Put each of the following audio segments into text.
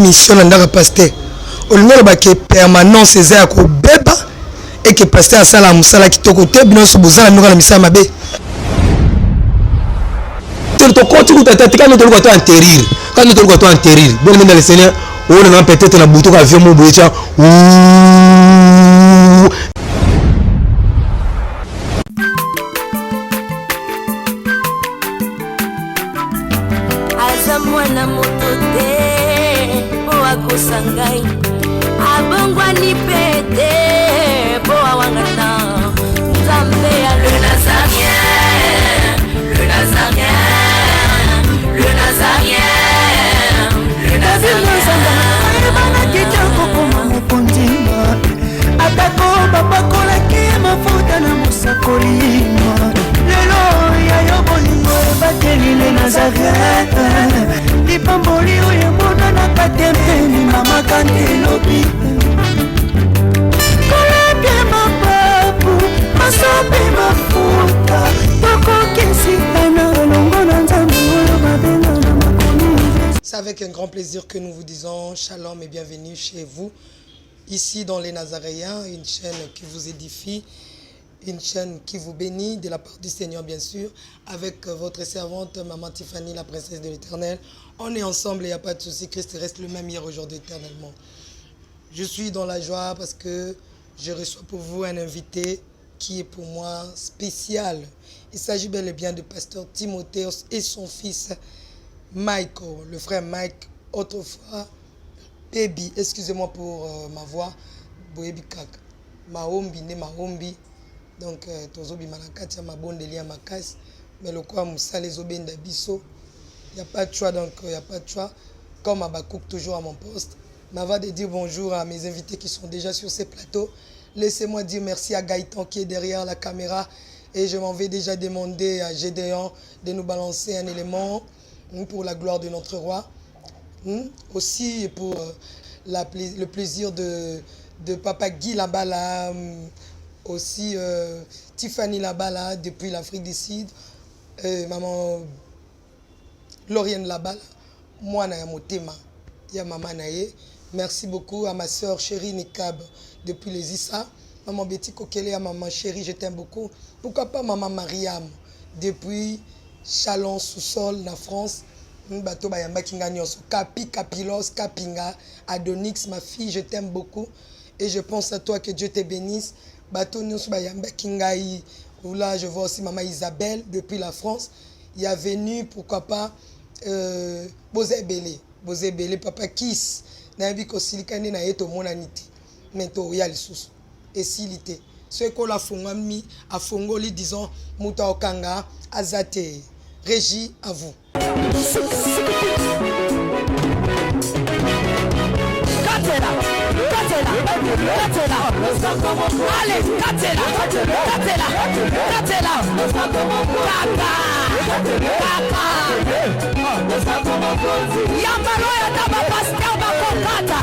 mission ndaka pasteur olingo ba ke permanence eza ya ko beba et que pasteur asala musala kitoko te bino so bozala miko na misala mabe to koti kutata quand to ko enterrir quand to ko enterrir bon dans le Seigneur on a peut-être na buto ka avion mo boecha Azamwana motote Sangai abongwa ni pete boa wangana Nzambe ya le Nazarien le Nazarien le Nazarien le Nazarien bana kitoko koma mukondima atako babakola ki mafuta na musakolima lelo ya yobolingo bateli le Nazarien Lipamboli oye mona na katempeni mama kandelobi Kolabie mapapu masope mafuta Toko kesitana longo na nzambu oyo mabenga na makomi. C'est avec un grand plaisir que nous vous disons shalom et bienvenue chez vous ici dans les Nazaréens, une chaîne qui vous édifie, une chaîne qui vous bénit de la part du Seigneur bien sûr, avec votre servante Maman Tiffany, la princesse de l'Éternel. On est ensemble, il n'y a pas de souci, Christ reste le même hier, aujourd'hui, éternellement. Je suis dans la joie parce que je reçois pour vous un invité qui est pour moi spécial. Il s'agit bel et bien de pasteur Timotheus et son fils Michael, le frère Mike, autrefois Baby, excusez-moi pour ma voix, Boebi Kak, Mahombi, né Mahombi. Donc, tozobi malakati ya mabondeli ya makasi, mais le quoi moussa les obenda biso, il n'y a pas de choix, donc il n'y a pas de choix. Comme Abakouk toujours à mon poste, m'ava de dire bonjour à mes invités qui sont déjà sur ces plateaux. Laissez-moi dire merci à Gaëtan qui est derrière la caméra et je m'en vais déjà demander à Gédéon de nous balancer un élément pour la gloire de notre roi. Aussi pour le plaisir de Papa Guy Labala. Aussi Tiffany Labala depuis l'Afrique du Sud, maman Lauriane Labala, moi na motema ya maman naye. Merci beaucoup à ma soeur chérie Nikab depuis les Issa, maman Betty Kokele, à maman chérie, je t'aime beaucoup. Pourquoi pas maman Mariam depuis Chalon sous-sol na France. Bato bayamba kinga nyonso Kapi Kapilos Kapinga Adonix, ma fille, je t'aime beaucoup et je pense à toi, que Dieu te bénisse. Bato nyonso bayamba kingai. Là je vois aussi maman Isabelle depuis la France. Il y a venu pourquoi pas Bozé Belé papa Kiss na bi ko silikane na yeto monanité mento ya lisusu et silité ce que la fongami a fongoli disons muta okanga azate régie à vous. Allez, Yambaloya taba pasteur bakokata.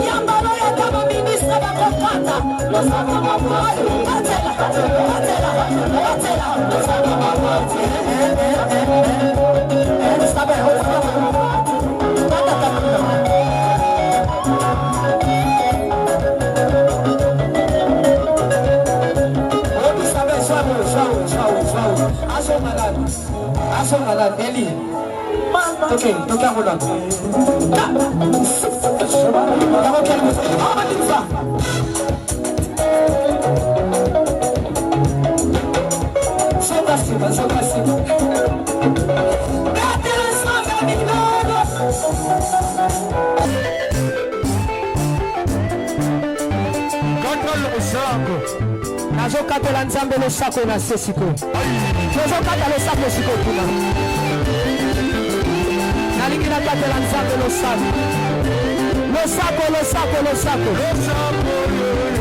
Yambaloya taba ministre bakokata. Eli. Okay, no que hago Nazokatela nzambe losako na sesiko. Nazokata losako siko kuna. Nalingi nakatela nzambe losako.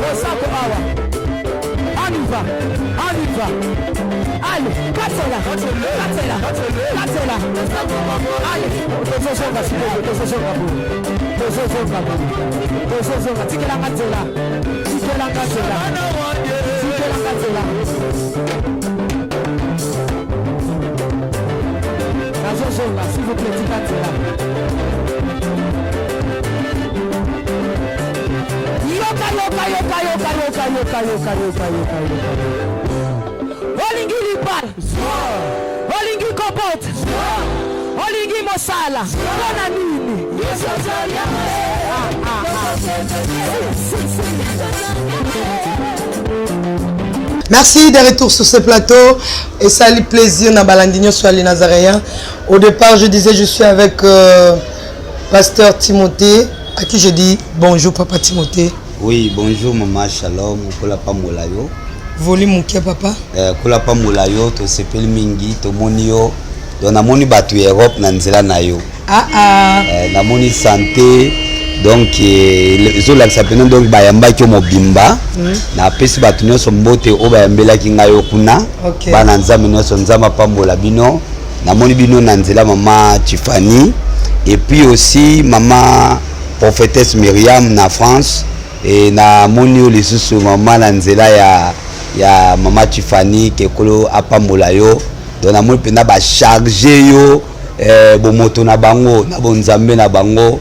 Losako awa. On y va. Allez, cassez-la. Allez, s'il vous plaît, Olingi libal, Olingi kopot, Olingi mosala, Bona nini. Merci de retour sur ce plateau et salut plaisir na balandinho sur les Nazaréens. Au départ, je disais je suis avec pasteur Timothée à qui je dis bonjour papa Timothée. Oui, bonjour maman Shalom, kola pa molayo. Volume mukia papa. Kola pa molayo to sepeli mingi to monio. Donc na moni batu Europe na nzela na yo. Na moni santé donc zo la sapena donc bayamba ki mobimba na pesi batu nyonso mbote o bayambela ki ngayo kuna. Bana nzambe nyonso nzamba pambola bino. Na moni bino na nzela mama Tiffany et puis aussi maman prophétesse Myriam na France. Et na moni les sous maman na nzela ya mama Tiffany kekolo apambola yo donc na moni pena ba charger yo bo moto na bango na bonzambe na bango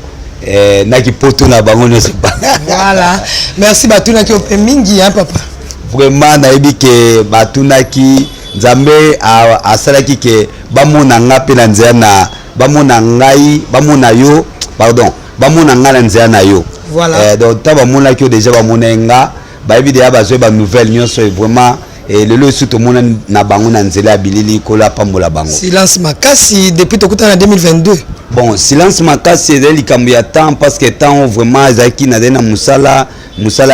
na ki poto na bango ne pas. Voilà, merci batuna ki ope mingi hein papa. Vraiment na yebi ke batuna ki nzambe a salaki ke bamona ngape na nzela na bamona ngai bamona yo pardon bamona ngala nzela na yo. Voilà. Donc taba mona ki déjà ba monenga ba ebi déjà bazwe ba nouvelle nyonso vraiment le lo surtout mona na bango na nzela bilili kola pambola bango. Silence makasi depuis tokuta na 2022. Bon, silence makasi c'est likambo ya temps parce que temps vraiment ezaki na dena musala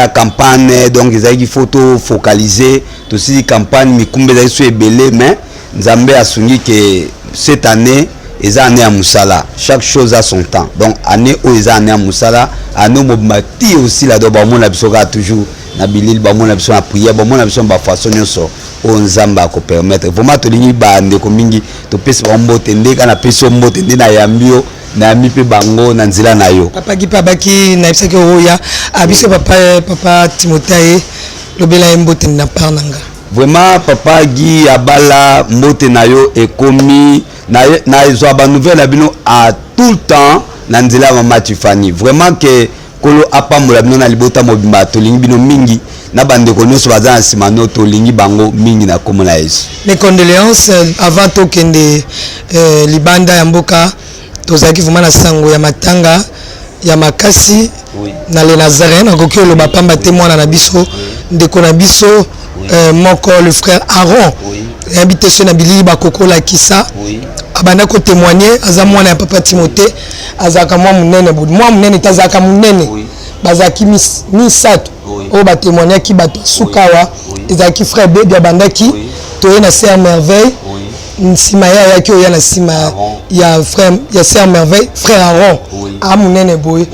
campagne donc ezaki photo focaliser to si campagne mikumbe ezaki so ebele mais nzambe asungi que cette année eza année à musala, chaque chose a son temps. Donc année où eza année à musala, année mobati aussi là donc bamona biso ka toujours na bilil bamona biso na prière bamona biso ba façon nyonso o nzamba ko permettre. Vraiment to lingi ba ndeko mingi to pesa bombote ndeka na pesa mbote ndina yambio na mipe bango na nzila na yo. Papa ki pabaki na biseke roya abiso papa Timothée lobela mbote na parnanga. Vraiment papa Guy abala mbote na yo ekomi na izo ba nouvelle abino à tout le temps na nzela mama Tiffany. Vraiment que kolo apambola bino na libota mobimba to lingi bino mingi na bande ko nyonso baza na simano to lingi bango mingi na komona Yesu. Les condoléances avant to kende libanda ya mboka tozaki vraiment na sango ya matanga ya makasi na les Nazaréens na koki lo bapamba témoin na biso ndeko na biso moko le frère Aaron habité sur na bilili bakokola kisa abanda ko témoigner aza mwana ya papa Timothée azaka mwa munene tazaka munene bazaki misato o ba témoigner ki bato sukawa ezaki frère Bébé abandaki toye na sœur merveille nsima ya ki oya na sima ya frère ya sœur merveille frère Aaron a munene boy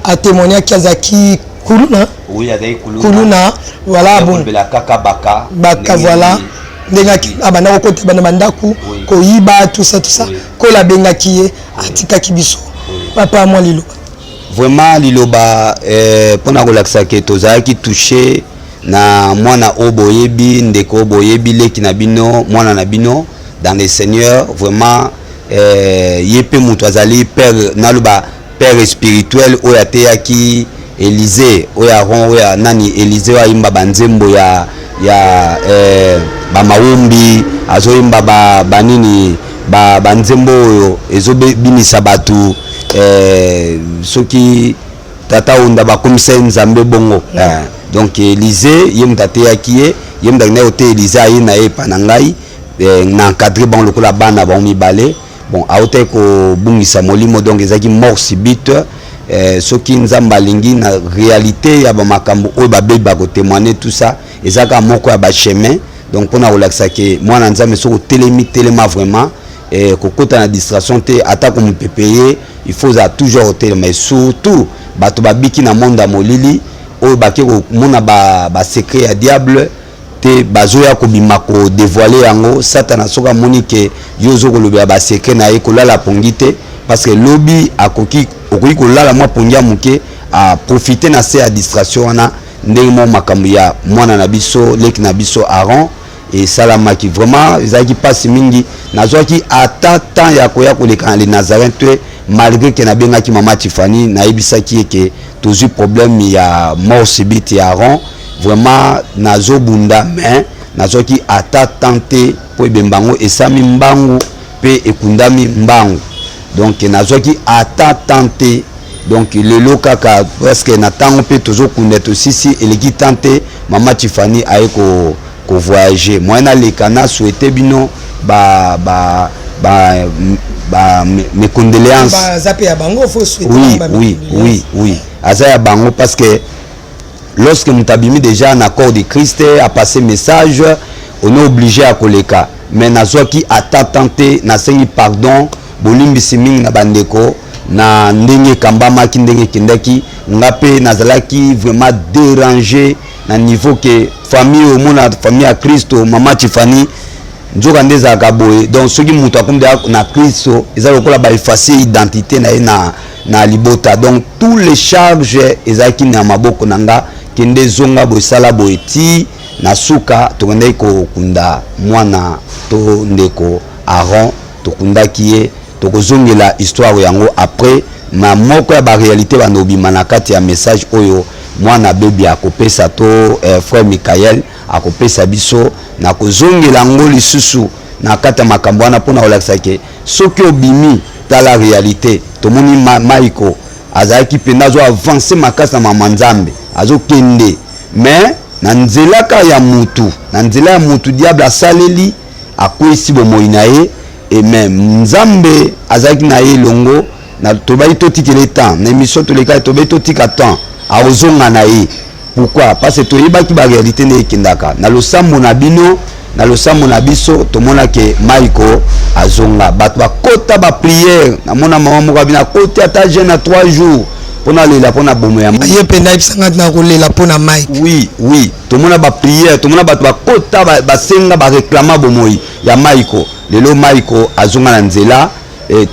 a témoigner ki azaki kuluna kuluna voilà bon baka voilà ndengaki abanda ko kota bana bandaku ko yiba tout ça ko la bengaki ye atikaki biso papa moi lilo vraiment liloba pona ko laksa ke tozaki touché na mwana oboyebi ndeko oboyebi leki na bino mwana na bino dans les seigneurs vraiment yepe mutu azali père naluba père spirituel oyateyaki Élysée oya nani Élysée wa imba banzembo ya ba maombi azoimba banini banzembo oyo ezobinisa batu soki tata onda bakomisa nzambe bongo donc Élysée ye mutateyaki ye mudakina ote Élysée aye na ye pa na ngai na encadré bon lokola bana ba mibale bon aote ko bungisa molimo donc ezaki mort subite soki nzamba lingi na réalité ya ba makambo oyo babebi bako témoigner tout ça ezaka moko ya ba chemin donc pona kolakisa ke mwana nzambe soko telema vraiment kokota na distraction te ata ko mupepeye il faut toujours telema mais surtout bato babiki na monde ya molili oyo bake ko mona ba secret ya diable te bazoya kobima ko dévoiler yango Satan soka moni ke yozo ko lobya ba secret na ye ko la pongite parce que lobby akoki okoki ko la mwa pongia muke a profiter na se à distraction wana ndenge mo makambo ya mwana na biso leki na biso Aaron et salamaki vraiment ezaki passe mingi nazwaki ata temps ya koya koleka les Nazaréens malgré que na bengaki mama Tiffany na ebisaki ke toujours problème ya mort subite ya Aaron vraiment nazo bunda mais nazwaki ata tenter po bembango esami mbangu pe ekundami mbangu donc nazwaki ata tenter donc le lokaka presque na tango pe toujours kundeto sisi eleki tenter mama Tiffany aye ko voyager moi na lekana souhaiter bino mes condoléances. Oui. Azaya bango parce que lorsque nous t'abîmons déjà un accord de Christ à passer message, on est obligé à koleka. Mais nazoki tenté na sengi pardon, bolimbi siming na bandeko na ndenge kambama ki ndenge kindaki ngape nazalaki vraiment dérangé na niveau que famille au monde famille à Christo mama Tiffany njoka ndeza kaboye donc ceux qui muta comme na Christo ils ont la effacer identité na libota donc tous les charges ezaki na maboko nanga kende zonga bo sala boeti na suka to ndai ko kunda mwana to ndeko Aaron to kunda kiye to kozongela histoire yango après ma moko ya ba réalité banobi manakati ya message oyo mwana bebi akopesa to frère Michael akopesa biso na kozongela ngo lisusu na kata makambo wana pona olakisa ke soki obimi tala réalité to moni Maiko azaki penda zo avancer makasa mama Nzambe azo kende mais na nzela ka ya mutu na nzela ya mutu diable asaleli akwisi bomoi na ye et même Nzambe azaki na ye longo na tobai totikele temps na émission to leka tobai totika temps aozonga na ye pourquoi parce que toyebaki ba réalité ne ekendaka na losambo na bino na losambo na biso tomona ke Maiko azonga bato bakota ba prière na mona mama moko bina kota ata jeune na 3 jours pona lela pona bomo ya ye penda ipsanga na kolela pona Mike oui tomona ba prière tomona bato bakota ba senga ba réclama bomoi ya Maiko lelo Maiko azonga na nzela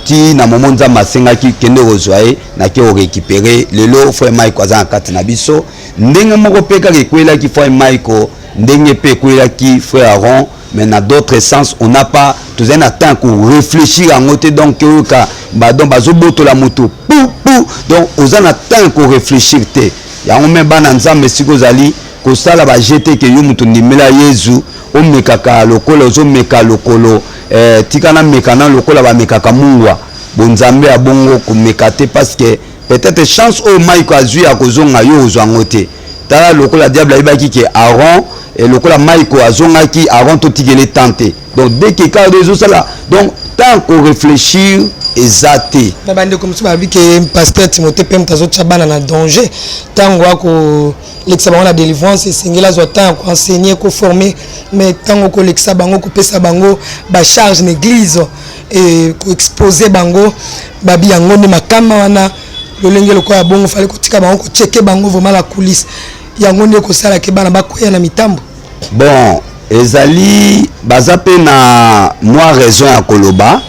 ti na moment Nzambe asengaki kende kozwaye na ke récupérer lelo frère Maiko azanga kati na biso ndenge moko peka kekwela ki frère Maiko ndenge pe kwela ki frère Aaron mais dans d'autres sens on n'a pas tout un temps pour réfléchir en côté donc donc bazoboto la moto donc on a temps pour réfléchir te ya on même bana Nzambe sikozali ko sala ba jeter que yo mutu ndimela Yesu o mekaka lokolo zo meka lokolo tikana mekana lokola ba mekaka mungwa bonzambe ya bongo ko mekate parce que peut-être chance au Maiko azui a kozonga yo ozwangote tala lokola diable ibaki ke Aaron et lokola Maiko azongaki Aaron to tigele tenté donc dès que quand des autres là donc tant qu'on réfléchir exacté na bande comme ça bi ke pasteur Timothée pem tazo tchabana na danger tango ko l'examen la délivrance singela zo tant ko enseigner ko former mais tango ko l'examen bango ko pesa bango ba charge l'église et ko exposer bango babi yango ni makama wana lolenge loko ya bongo fallait ko tika bango ko checker bango vraiment la coulisse yango ne ko sala ke bana bakoya na mitambo bon ezali bazape na moi raison ya koloba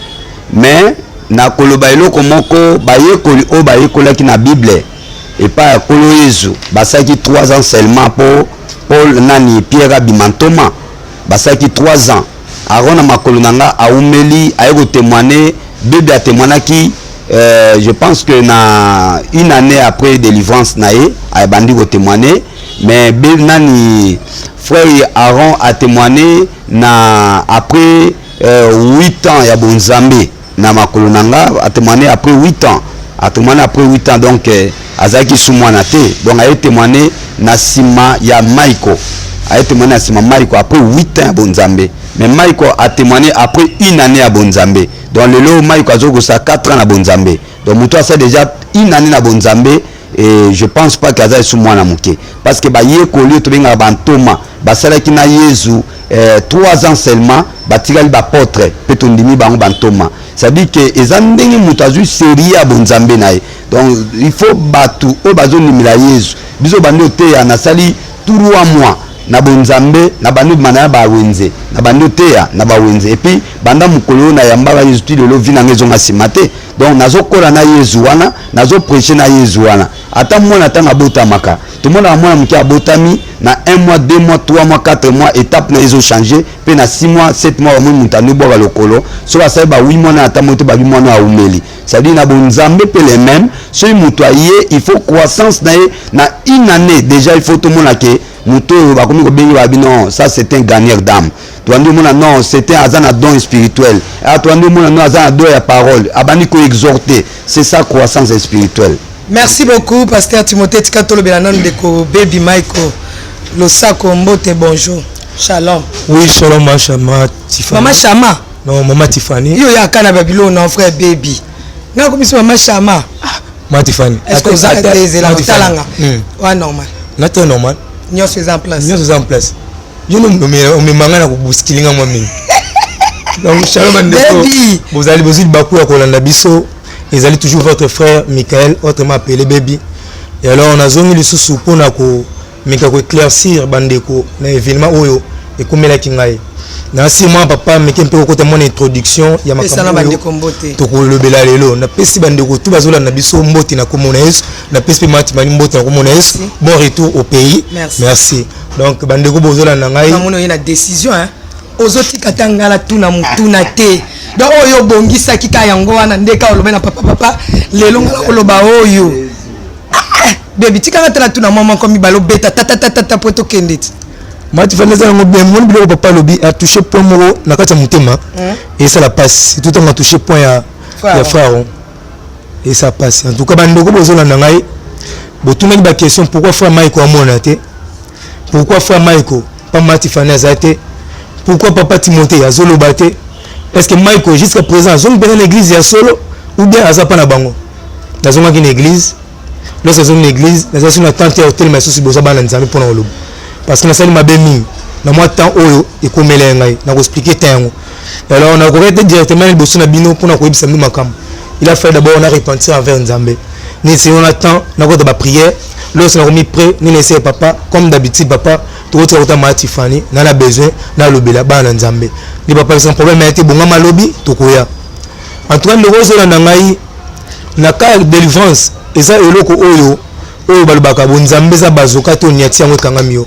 mais na koloba eloko moko bayekoli o bayekolaki na Bible et pas kolo Yesu basaki 3 ans seulement pour Paul nani Pierre Bimantoma basaki 3 ans Aaron makolo nanga aumeli ayeko témoigner Bible a témoignaki je pense que na une année après délivrance nae ay bandi ko témoigner mais Bible nani frère Aaron a témoigné na après 8 ans ya bonzambe na makolo nanga a témoigné après 8 ans a témoigné après 8 ans donc azaki sumwana te donc a témoigné na sima ya Maiko a témoigné na sima Maiko après 8 ans ya bonzambe mais Maiko a témoigné après une année à bonzambe donc le lot Maiko azoko sa 4 ans na bonzambe donc muto ça déjà une année na bonzambe et je pense pas qu'aza sumwana muke parce que ba yekoli to benga bantoma basalaki na Yesu 3 ans seulement batikali ba portrait petondimi bango bantoma ça dit que ezandenge mutazu série à bonzambe nae donc il faut batu o bazo nimila Yesu biso bando te ya nasali 3 mois na bonzambe na bandu manaya ba wenze na bandu teya na ba wenze et puis banda mukolo na yamba ba yesu lelo vina ngezo ngasimate donc nazo kola na yesu wana nazo prêcher na yesu wana ata mona tanga botamaka tout le monde a mona mki abotami na 1 mois 2 mois 3 mois 4 mois étape na izo changer pe na 6 mois 7 mois mo mutanu boka lokolo so ba sai ba 8 mois na ata moto ba 8 mois na umeli ça dit na bonzambe pe les mêmes so mutoyer il faut croissance na une année déjà il faut tout le monde que muto ba komi ko bengi ba non ça c'est un gagneur d'âme toi ndi mona non c'est un azana don spirituel ah toi ndi mona non azana don ya parole abani ko exhorter c'est ça croissance spirituelle. Merci beaucoup pasteur Timothée Tikatolo Belanano de ko baby Michael Losako Mbote bonjour shalom. Oui shalom Mama Tiffany. Maman Chama. Non Maman Tiffany. Yo ya kana Babylone non frère baby. Na ko biso Maman Chama. Maman Tiffany. Est-ce que vous avez des éléments talanga? Ouais normal. Not normal. Nyo faisant en place. Nyo faisant en place. Yo no me mangana ko buskilinga moi mimi. Donc shalom baby. Vous allez vous bakou ya kolanda biso. Ils allaient toujours votre frère Michael, autrement appelé Baby. Et alors on a zongi le sous pour éclaircir bandeko na événement oyo et comme la kingai. Na si moi papa mais un peu côté mon introduction ya makambo to ko lobela lelo na pesi bandeko tout bazola na biso mboti na komona Yesu na pesi mati mani mboti na komona Yesu. Bon retour au pays. Merci. Donc bandeko bozola na ngai. Na une décision hein. Ozoti katangala tuna mutuna te. Donc oyo bongisa kika yango wana ndeka oloba na papa lelo ngala oloba oyo. Baby tika ngatela tuna mama komi balo beta tata poto kendeti. Mati faneza ngo bien mon bilo papa lobi a touché point moro na kati mutema et ça la passe tout on a touché point ya pharaon et ça passe en tout cas bandoko bozola na ngai botuna ba question pourquoi frère Michael amona te pourquoi frère Michael pas Mati faneza te pourquoi papa Timothée a zolo baté est-ce que Michael jusqu'à présent zone dans l'église ya solo ou bien azapa na bango dans une église là c'est une église là c'est une tante hôtel mais souci boza bana nzambe pour na olobo parce que na sali mabemi na moi temps oyo e komela ngai na ko expliquer tango alors on a correcté directement le bosso na bino pour na ko yebisa makam il a fait d'abord on a repentir envers nzambe ni si on attend na ko de ba prière lorsqu'on a remis prêt ni laisser papa comme d'habitude papa tout autre Mati Tiffany na la besoin na lobela bana nzambe ni papa sans problème a été bonga malobi to koya en tout cas le rose na ngai na ka délivrance eza eloko oyo balobaka bonzambe za bazoka to nyati yango kangamio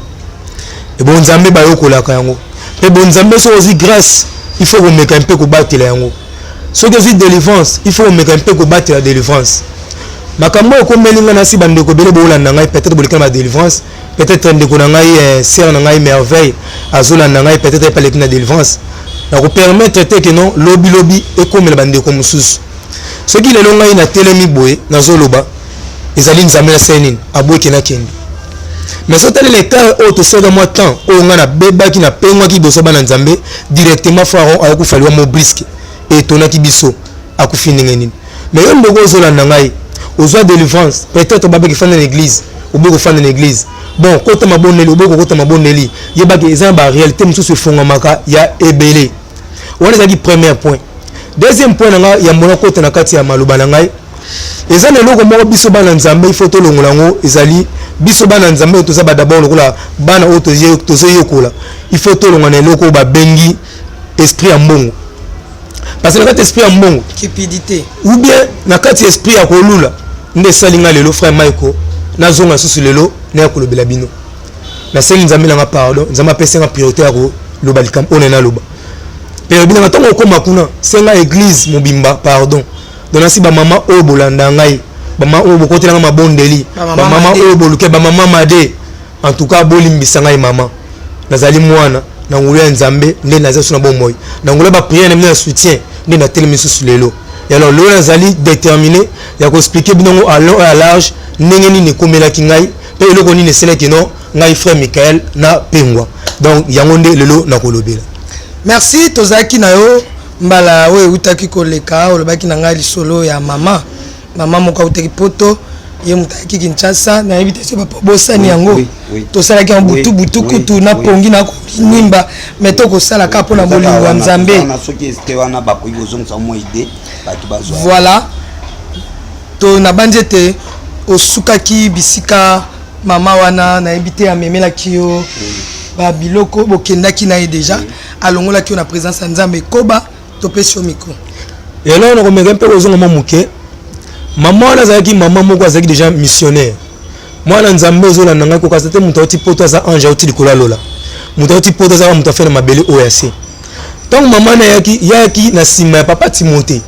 et bonzambe bayokolaka yango et bonzambe so aussi grâce il faut qu'on mette un peu ko batela yango so que aussi délivrance il faut qu'on mette un peu ko batela délivrance makambo ko melinga na si bande ko bele bolanda ngai peut-être bolika ma délivrance peut-être ndeko na ngai sœur na ngai merveille azola na ngai peut-être pas la délivrance na ko permettre que non lobby et comme la bande ko mususu ce qui le longa ina telemi boye na zoloba ezali nzambe na senin aboki na kendi mais so tele le cas auto c'est de moi temps o ngana beba ki na pengwa ki boso bana nzambe directement pharaon a ku falwa mo brisque et tonaki biso akufini ngenini mais yo ndoko zola na ngai ozo délivrance peut-être baba ki fana na l'église ou boko fana na l'église bon kota maboneli oboko kota maboneli yeba ke ezamba réalité mususu fonga maka ya ebele on est à premier point. Deuxième point nga ya mona kota na kati ya maloba na ngai eza na loko moko biso bana nzambe il faut to longolango ezali biso bana nzambe to za ba d'abord lokola bana oto yokola il faut to longana loko ba bengi esprit ya mbongo parce que na kati esprit ya mbongo cupidité ou bien na kati esprit ya kolula nde salinga lelo frère Michael na zonga susu lelo na kolobela bino na sengi nzambe na pardon nzambe pesa nga priorité ya ko loba likam onena loba pero bina matongo koma kuna senga église mobimba pardon dona si ba mama o bolanda ngai ba mama o bokotela nga mabondeli ba mama o boluke ba mama made en tout cas bolimbisa ngai mama nazali mwana na ngulu ya nzambe nde naza suna bon moy na ngulu ba prière na soutien nde na telemi susu lelo et alors lo nazali déterminé ya ko expliquer binongo à long et à large ndenge nini komela ki ngai pe eloko nini sele ki non ngai frère Michael na pengwa donc yango nde lelo na kolobela. Merci tozaki na yo mbala oyo utaki koleka olobaki na ngai lisolo ya mama moko utaki poto ye mutaki Kinshasa na yebite se papa bosani yango tosalaki en butu kutu na pongi na nimba meto ko sala ka pona bolingo wa nzambe voilà to na banjete osukaki bisika mama wana na yebite amemela kiyo ba biloko bokendaki na déjà alongola ki na présence nzambe koba topé sur micro et là on remet un peu aux hommes muké maman nazaki maman moko azaki déjà missionnaire moi na nzambe ozola nanga ko kasete muto oti poto za ange oti likola lola muto oti poto za muto afena mabele OAC donc maman na yaki na sima papa Timothée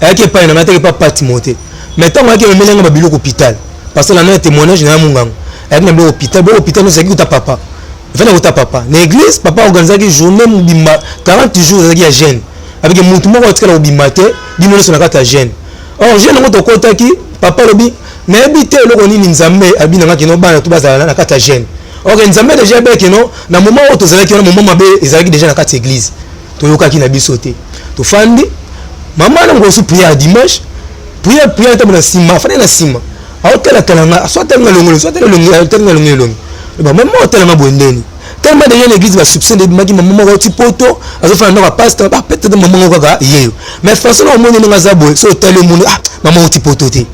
yaki pa na ngate papa Timothée mais tant yaki memelenga ba biloko hôpital parce que la na témoignage na mungango yaki na hôpital no zaki uta papa vena uta papa na église papa organisaki journée mubimba 40 jours zaki ya jeune avec mutu moko otikala obimate dino so na kata jeune or jeune ngo to kotaki papa lobi na ebité loko nini nzambe abinanga kino bana to bazala na kata jeune or nzambe déjà be kino na moment où to zalaki na moment mabe ezalaki déjà na kata église to yokaki na bisoté to fandi maman na ngo su prière dimanche prière to na sima fane na sima aotela kalanga soit nga longolo soit nga longolo ba même otela na bondeni tellement déjà l'église va soupçonner de maki maman ko ti poto azo fa na pasteur ba peut-être maman ko ga yeyo mais façon na moni nga zabo so tele moni maman ko ti poto te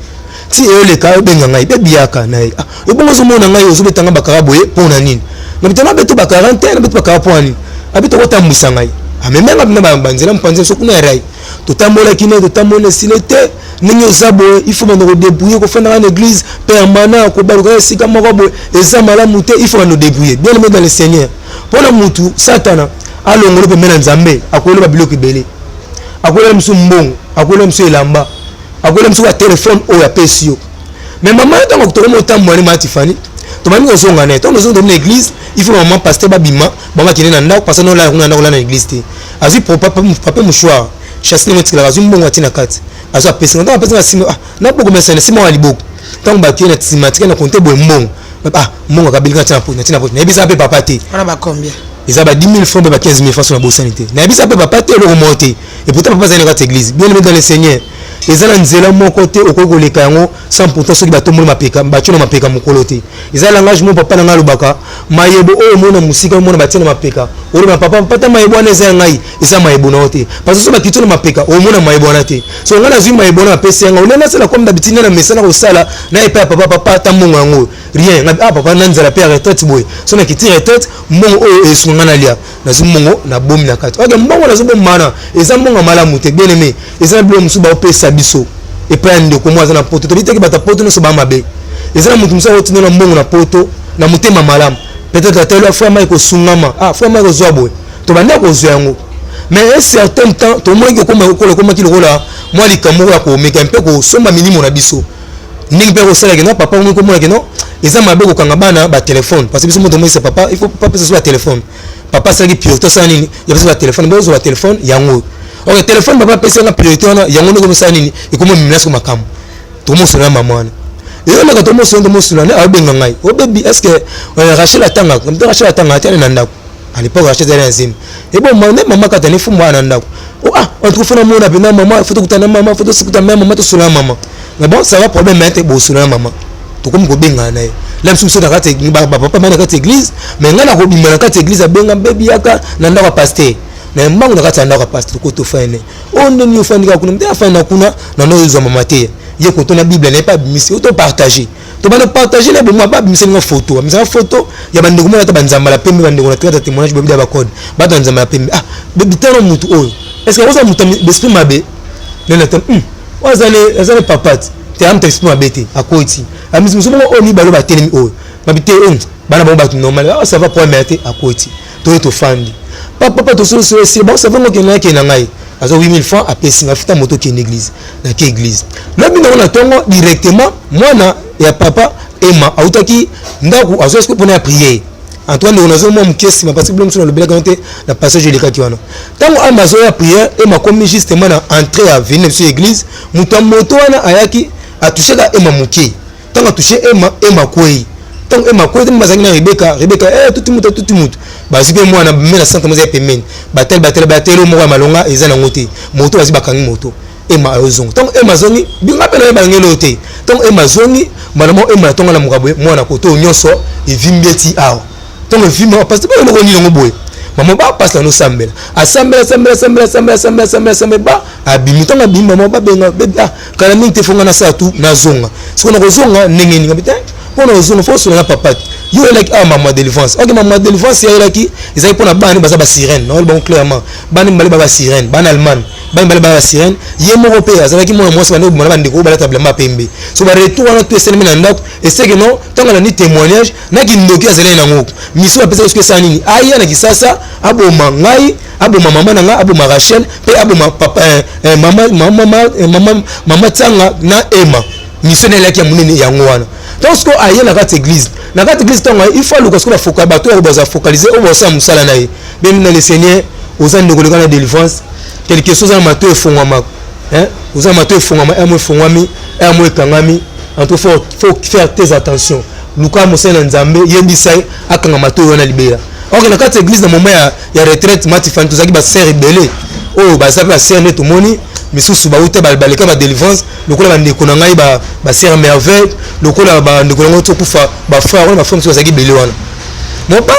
ti ele ka benga ngai be biaka na e bongo zo mona ngai ozo betanga bakara boye pona nini na bitana beto ba 40 na beto bakara poni abito ko tambwisa ngai amemenga bina banzela mpanze so kuna rai to tambola kine to tambola silete ninyo zabo il faut nous débrouiller ko fana na église permanent ko baluka sika moko boye eza malamu te il faut nous débrouiller bien aimé dans le Seigneur pona mutu satana alongolo pe mena nzambe akoyelo ba biloko belé akoyelo msu mbongo akoyelo msu elamba akoyelo msu wa téléphone o ya pesio mais maman tant que to mo tambola matifani to mani ko songa ne to no zonga na église il faut maman pasteur babima baba kine na ndako parce que no la na église te azi papa mouchoir chasse ne motikala azi mbongo atina kati azo apesa ndo apesa sima na boko mesene sima wa liboko tant ba kine thématique na compter boy mbongo mbongo kabili tina po na ebisa pe papa te on a combien ils ont 10 000 francs ba 15 000 francs sur la bourse sanité na ebisa pe papa te le remonter et pourtant papa ça dans l'église bien aimé dans le Seigneur ils ont nzela mon côté okoko leka yango sans pourtant ceux qui batombola mapeka bachona mapeka mokolo te ils ont l'engagement papa na lobaka mayebo o mona musika mona batina mapeka o le papa pata mayebo na eza ngai eza mayebo na ote parce que so bakitona mapeka o mona mayebo na te so ngana zui mayebo na pesa yango le na sala comme d'habitude na mesana ko sala na epa papa tamongo yango rien papa na nzela pe retraite boy so na kiti retraite mbongo o esunga na lia na zumongo na bomi na kati ok mbongo na zubo mana eza mbongo malamu te bien aimé eza blo musuba o pesa biso et prendre ko moi na poto to bitaki bata poto no so ba mabe ezala mutu musa otino na mbongo na poto na mutema malamu peut-être atelo fois mai ko sungama fois mai ko zoabo to banda ko zoyango mais un certain temps to moi ko koma kilokola moi likambo ya ko meka mpe ko somba minimo na biso ningi pe ko sala keno papa mo ko mona keno eza mabe ko kanga bana ba téléphone parce que biso moto mo c'est papa il faut pas penser sur la téléphone papa ça qui pilote ça nini ya biso ba téléphone bezo ba téléphone yango ok téléphone papa pesa na priorité wana yango ndoko msani ni ko mo minasko makamu to mo sona maman et on a quand on se demande sur l'année à Bengangai au baby est-ce que Rachel attanga comme Rachel attanga tiens nanda à l'époque Rachel était enzyme et bon maman quand elle fumba nanda on trouve na mona bina maman photo kutana maman photo sikuta maman to sula maman mais bon ça va problème mais bo sula maman to comme ko bengana là sous na kati papa mana kati église mais ngana ko bimana kati église a benga baby yaka nanda ko pasteur na mbangu na kati nanda ko pasteur ko to fane on ne fandika kuna mta fana kuna na no zo mama te ye ko tona bible n'est pas bimisi auto partager to bana partager les bon pas bimisi na photo amisa photo ya bandeko mona ta banzamba la pembe bandeko na traiter témoignage bobi da ba code ba ta nzamba la pembe bebi tano mutu oyo est-ce que vous avez mutu d'esprit mabe nena tam azale papat te am esprit mabe te akoti amisi muso mo oni balo ba telemi oyo babite bana bon ba normal ça va pour mettre akoti to fandi papa to so c'est bon ça va ngo ke na ngai azo 8000 francs après singa fita moto qui est une église na qui église là bino na tongo directement mwana ya papa ema autaki ndaku azo est-ce que pour na prier Antoine on azo mom kesi parce que blom sur le bela ganté na passage de katiwana tango amazo ya prière ema comme justement na entrer à venir sur église muto moto wana ayaki a toucher ka ema muki tango toucher ema kwei tango ema kwei mazangi na Rebecca tout mutu basi pe mwana mena santa moza pemene batel mo wa malonga eza na ngote moto basi bakangi moto ema azongo donc ema zongi binga pe na bangelo te donc ema zongi malamo ema tonga na mukabwe mwana koto nyonso evimbeti awo donc vimba parce que ba ngo nyingo boye maman ba passe no sambela asambela ba abimi tonga bimba maman ba benga kala mingi te fonga na sa tu na zonga siko na kozonga ndenge ninga bita pour nos zones faut sonner papa yo like ah maman délivrance OK maman délivrance ya like ils pour na bani baza ba sirène non bon clairement bani mbali ba sirène ban allemand bani mbali ba sirène ye mo européen ça va ki moi ça na ba ndeko ba tablement pembe so ba retour wana to esene na ndako et c'est que non tant que ni témoignage na ki ndoki azele na ngoko miso ba pesa que ça nini aya na kisasa aboma ngai aboma mama na nga aboma Rachel pe aboma papa mama tsanga na Emma mission na ki ya munene ya ngwana donc ce ko aya na kati église tant il faut le qu'on focaliser bato ya baza focaliser au bossa musala na ye même dans le Seigneur aux ans de la délivrance quelque chose à mato e fongama hein aux ans mato e fongama e mo fongami e mo kangami en tout faut faire tes attention luka mosena nzambe yembisa akanga mato wana libera ok na kati église na moment ya retraite matifan tozaki ba sœur rebelle oh ba sape ba sœur neto moni misusu ba uta baleka ba délivrance lokola ba ndeko na ngai ba sœur merveille lokola ba ndeko na ngoto kufa ba frère wana ba frère tozaki bele wana mopa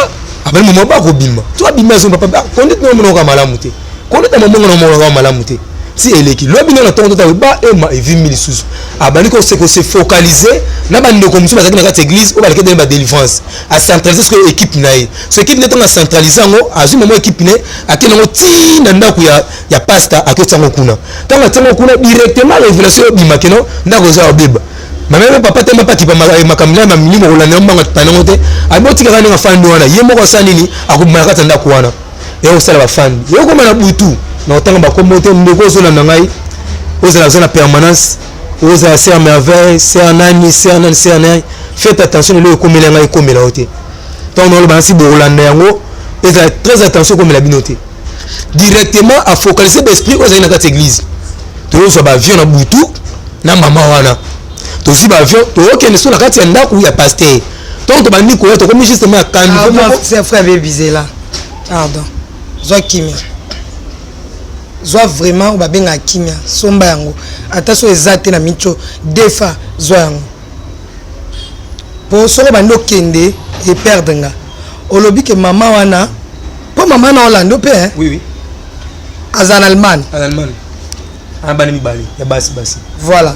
abali mo ba ko bima to abima zo papa konde no mo ka malamu te konde ta mo mo ka malamu te si eleki lobi na tonto ta ba ema e 20 000 sous abali ko se focaliser na ba ndeko musu bazaki na kati église o baleka de ba délivrance a centraliser ce que équipe na ye ce équipe ne tanga centraliser ngo azu mo équipe ne akena ngo ti na ndako ya pastor akotsango kuna tanga tsango kuna directement révélation bima keno ndako za obeba même papa tema pa kipa makamila ma milimo rolanda mbanga tanango te aboti ka kana fandi wana ye moko sanini akubima kata ndako wana e o sala ba fandi ye ko mana butu na otanga ba komote ndeko zo na ngai ozala zona permanence ozala sœur merveille sœur nani faites attention le komela ngai komela ote tant on le bansi bo rolanda yango eza très attention komela binote directement à focaliser l'esprit aux na kata église to zo ba vieux na butu na mama wana to si ba avion to okende so na kati ya ndako ya pasteur donc to bandi ko to comme justement quand c'est frère bébisé là pardon zo kimia zo vraiment ba benga kimia somba yango ataso ezate na micho defa zo yango po so bandi okende et perdre nga olobi ke mama wana po mama na Hollande pe hein oui azan Allemagne abani mibali ya basi voilà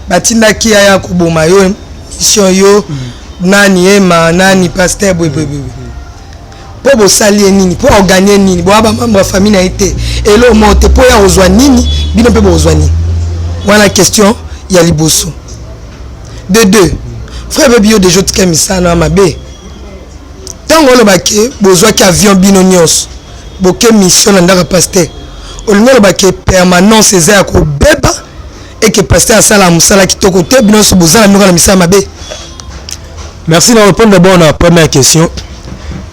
batindaki ya kuboma yo mission yo nani ema nani pasteur bwe po bo sali nini po organiser nini bo aba membre famille na été elo monte po ya ozwa nini bino pe bo ozwa nini wana question ya liboso de deux frère bebio de jotka misana mabe tango lo baké bozwa ki avion bino nyos boke mission na ndaka pasteur olingolo baké permanence eza ko beba et que pasteur à sala musala kitoko te bino so bozala miko na misala mabe. Merci de répondre d'abord à la première question.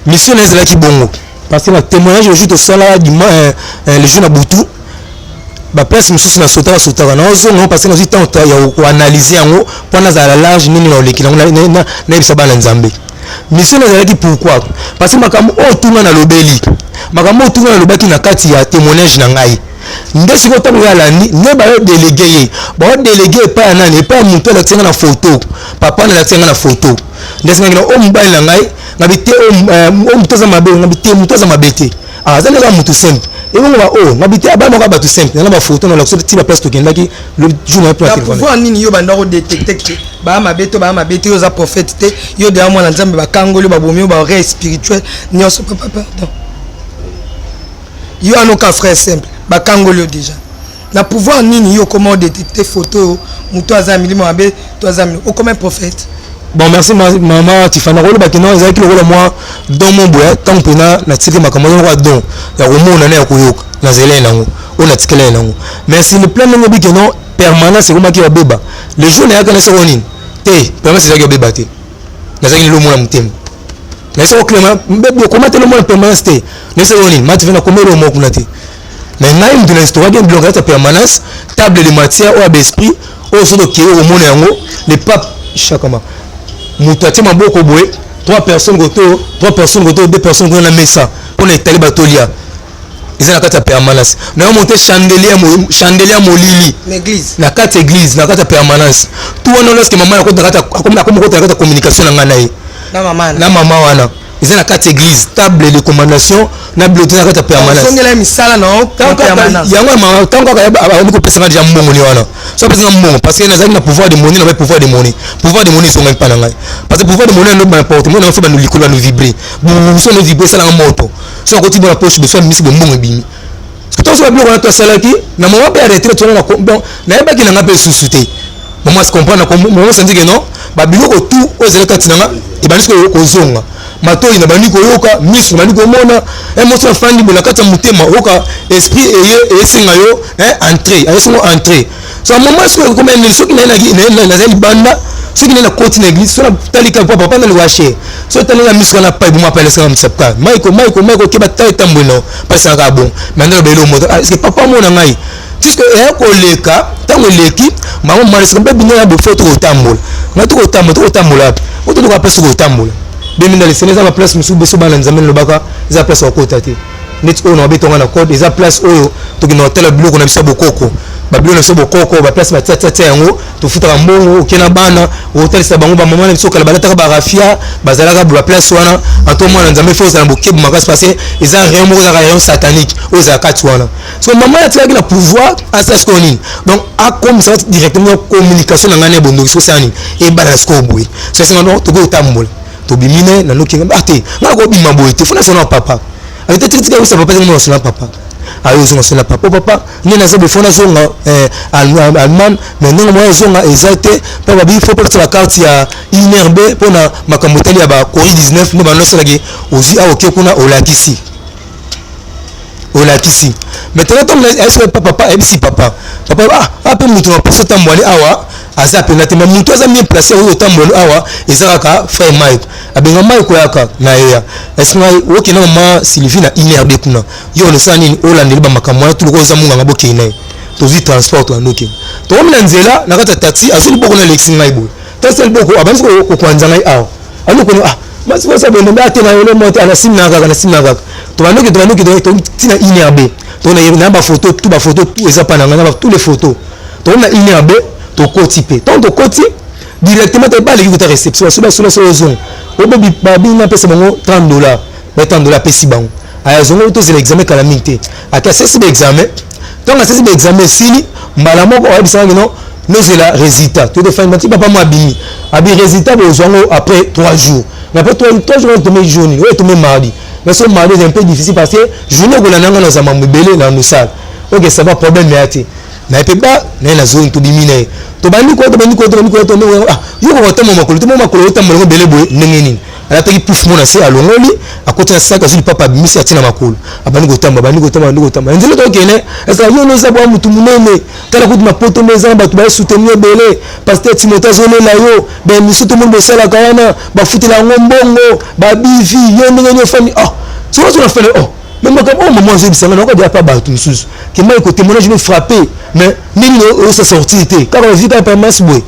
Mission ezala ki bongo parce que le témoignage juste au sala du les jeunes à Boutou ba presse mususu na sotaka na ozo non parce que nous temps ya analyser yango pendant la large nini na oleki na bisa bana nzambe. Mission ezala ki pourquoi parce que makambo o tunga na lobeli makambo o tunga na lobaki na kati ya témoignage na ngai ndesi ko tamu ya landi ne ba délégué ba délégué pa nani pa muto la tsenga na photo papa na tsenga na photo ndesi ngina o mbali na ngai ngabite o mutoza mabe ngabite mutoza mabete azana la mutu simple et on va oh ngabite abana ka batu simple na ba photo na la so ti la place to kendaki le journal pour téléphone pouvoir nini yo banda ko détecter que ba mabete yo za prophète te yo de amona nzambe ba kangoli ba bomi ba ré spirituel nyoso papa pardon yo anoka frère simple bakangolo déjà na pouvoir nini yo comment détecter photo muto azamili mabe to azamili o comme un prophète. Bon merci maman Tifana rolo bakino ezaki le rolo moi dans mon bois tant pena na tsike makambo ngo don ya romona na ya koyoka na zele nango o na tsikele nango mais si le plan ngo bikeno permanence ko maki beba le jour na yakana so nini te permanence ezaki beba te na zaki lo mona mutem na so klema mbebe ko matelo mona permanence te na so nini matifana ko mero mo kuna te mais ngai mtu na histoire bien bloqué ta permanence table de matière ou d'esprit au so do kio au mona yango le pape chakama mutati maboko boye 3 personnes goto 2 personnes dans la mesa pour étaler batolia ils ont la permanence na monter chandelier molili l'église na kata église na kata permanence tout on lorsque maman akota kata comme kota kata communication na ngana na maman wana ils ont la carte église table de commandation na bulletin na carte permanence on est mis ça non permanence yango tant que ko pesa déjà mbongo ni wana so pesa mbongo parce que nazali na pouvoir de monnaie na pouvoir de monnaie sont même pas ngai parce que pouvoir de monnaie no n'importe moi na faut ba nous likolo nous vibrer vous so nous vibrer ça na moto so ko tibo na poche besoin misi de mbongo ebimi parce que toi so ba biloko na to salaki na moment ba retraite na bon na yeba ki na ngape susute maman se comprendre comme maman se dit que non ba biloko tout aux élections na et ba nisiko ko zonga mato ina bandi ko yoka misu bandi ko mona emotion fandi bona kata mutema oka esprit et singa yo entrée ayesingo entrée so à moment ce comme une ce qui na zali banda ce qui na côté na église so na talika papa na le wache so talika misu na pa buma pele ça mtsapka maiko ke ba taita mbono parce que bon maintenant belo moto est-ce que papa mona ngai puisque ko leka tango leki maman mali ce que bino ya be photo otambola na to otambola oto ko apesa ko otambola bemina les sénégalais la place musu beso bana nzambe lobaka za place wa kotate net on a betonga na code za place oyo to kina hotel biloko na biso bokoko ba biloko na biso bokoko ba place ba tata yango to futa mbongo okena bana hotel sa bango ba mama na biso kala balata ba rafia bazalaka ba place wana ato mwana nzambe fosa na bokebu makasi passer eza rien mo za rayon satanique o za katwana so mama ya tika na pouvoir à ça ce qu'on dit donc a comme ça directement communication na ngane bondo so sani e bana sko boy so c'est non to go tambola to bimine na noki ngate ngako bima boy te funa sona papa avec tika ça papa ngona sona papa ayo zonga sona papa ni na za befona zonga allemand mais non moi zonga exacté papa bi faut porter la carte ya INRB pour na makamotali ya ba Covid 19 ne ba no sala ki ozi a oke kuna olakisi maintenant comme est-ce que papa MC papa pe mutu na poso tambwali awa asa pe na te mutu aza bien placé au tambwali awa ezaka frère Mike abenga Mike yaka na ya est-ce que oke na mama Sylvie na INRB kuna yo le sani olandeli ba makamwa tout ko za munga ngaboke ina tozi transport wa noki to mna nzela na kata taxi azuli boko na lexi ngai bo taxi boko abanzi ko kwanza ngai awa anu ko basi kwa sababu ndio ate na yule moto anasim na kaka to banoki to tina INRB to na ba photo tout eza pa na ngana tous les photos to na INRB to koti pe tant to koti directement te bali ki ta réception sur zone obebi babi na pesa bango $30 ba $30 pesi bango aya zongo to zela examen kala minte aka sesi be examen donc sesi be examen sili mbala moko wa bisanga no zela résultat to de fin mati papa mo abimi abi résultat be zongo après 3 jours. Mais après 3 jours, on tombe journée, on tombe mardi. Mais ce mardi est un peu difficile parce que journée où on a dans un mobile dans nos salles. Ok, ça va problème mais ati. Mais peut pas, na zone to bimine. To bandi ko ah, yo ko tamo makolo tamo bele boy nengeni. Ala taki pouf mona se alongoli, à côté de ça que papa bimisi atina makolo. Abandi ko tamo. Nzelo to kene, est-ce que yo no za bwa mutu munene. Kala kuti mapoto meza ba to ba soutenir bele parce que Timothée zone la yo, ben misu to monde sala kana, ba futela ngombongo, ba bivi, yo nengeni fami. Ah, tu vois on a fait oh. Mais moi comme maman j'ai dit ça on va dire pas battre tout sous que moi côté moi je me frapper mais nini ça sorti était car on vit pas permanence boy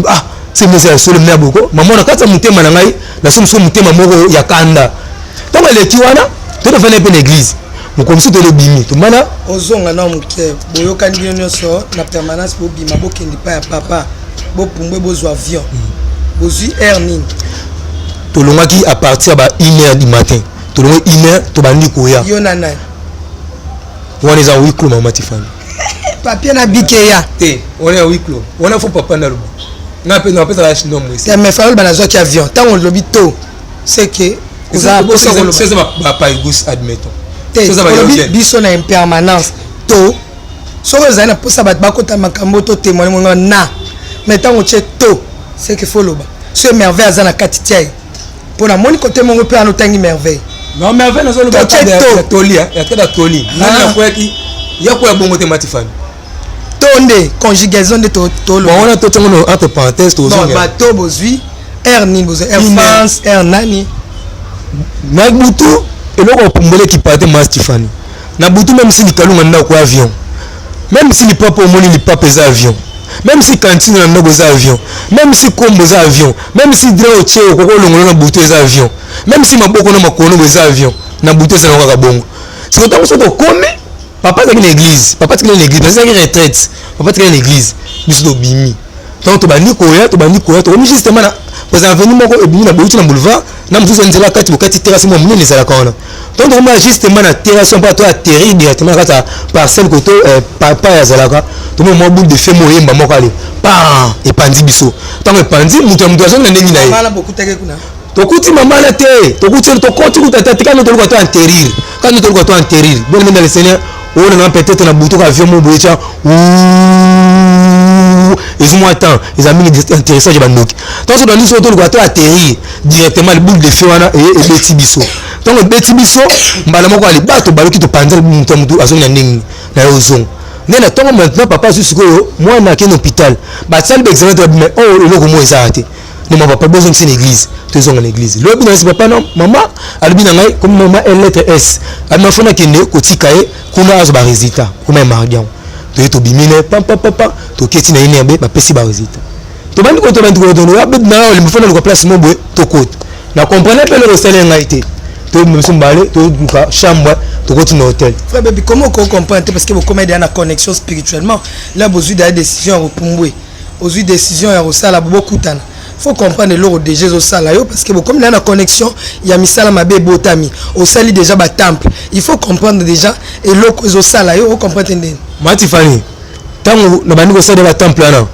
ah c'est mais c'est le mère beaucoup maman na kata mutema na ngai na so mutema moko ya kanda donc les kiwana to devant une église mo comme si to le bimi to mana ozonga na muke boyoka ndino nyoso na permanence bo bima bo kendi pa ya papa bo pumbwe bo zo avion bozui air nini to longaki à partir ba 1h du matin to longo 1h to bandi koya yo nana on est en huis clos maman Tiffany papier na bikeya te on est en huis clos on a faut papa na lobo na pe ça la chino moi c'est mais fallu bana zo ki avion tant on lobi to c'est que c'est ba pa gauche admettons c'est ça ba biso na impermanence to so za na posa ba bakota makambo to témoigner mo na mais tant on che to c'est que faut loba c'est merveille azana katitia pour la moni côté mon peu en tangi merveille non merveille na zo loba ta toli ya ta toli na kwa ki ya kwa bongo te matifani tonde conjugaison de to bon on a tout entre parenthèses to zo ba to bozui air ni bozo air France air nani na butu eloko pombele ki pate Matifani na butu même si likalunga nda kwa avion même si lipapo moni lipapo za avion même si cantine na ndogo za avion même si kombo za avion même si drao cheo koko longola na butu za avion même si maboko na makono za avion na butu za ngaka bongo c'est quand on se comme papa dans l'église papa dans l'église parce que retraite papa dans l'église biso do bimi tant to bandi koya to bandi justement parce que avenue moko ebimi na bouti na boulevard na mususu nzela kati bokati terrasse mo munene ezala kana donc on a justement na terrasse on pas toi atterrir directement kata parcelle côté papa ya zalaka to mo boule de feu mo yemba moko ale pa epandi biso tant epandi mutu azonga ndenge na ye mala bokutake kuna tokuti mama na te tokuti tokoti kutata kana to ko enterrir quand to ko enterrir bon mais dans le Seigneur on a peut-être na buto avion mo boecha ils ont attend ils ont mis intéressant je bandoki donc dans nous autres ko atterrir directement le boule de feu wana et beti biso donc beti biso mbala moko ali bato baloki to panzel mutu azonga ndenge na ozong nena tongo maintenant papa susiko moi na ken hôpital ba salle d'examen mais oh eloko mo ezate ne m'a pas besoin de l'église tu es en l'église le bien c'est papa non maman albina ngai comme maman elle lettre S elle m'a fait kende kotikae kuna azo ba résultat comme marion to to bimine papa to keti na ine ba pesi ba résultat to bandi ko to na le me fait na ko place mo boy to côte na comprendre pas le salaire ngai te to me sombale to duka chambre to côté na hôtel frère baby comment on comprend parce que vous commettez une connexion spirituellement là besoin de décision au pumbwe aux décisions ya osala beaucoup tana faut comprendre l'eau de Jésus salayo parce que comme il y a une connexion il y a misala mabe botami au sali déjà ba temple il faut comprendre déjà et l'eau que salayo on comprend ndeni matifani tango na bandi ko sala ba temple ana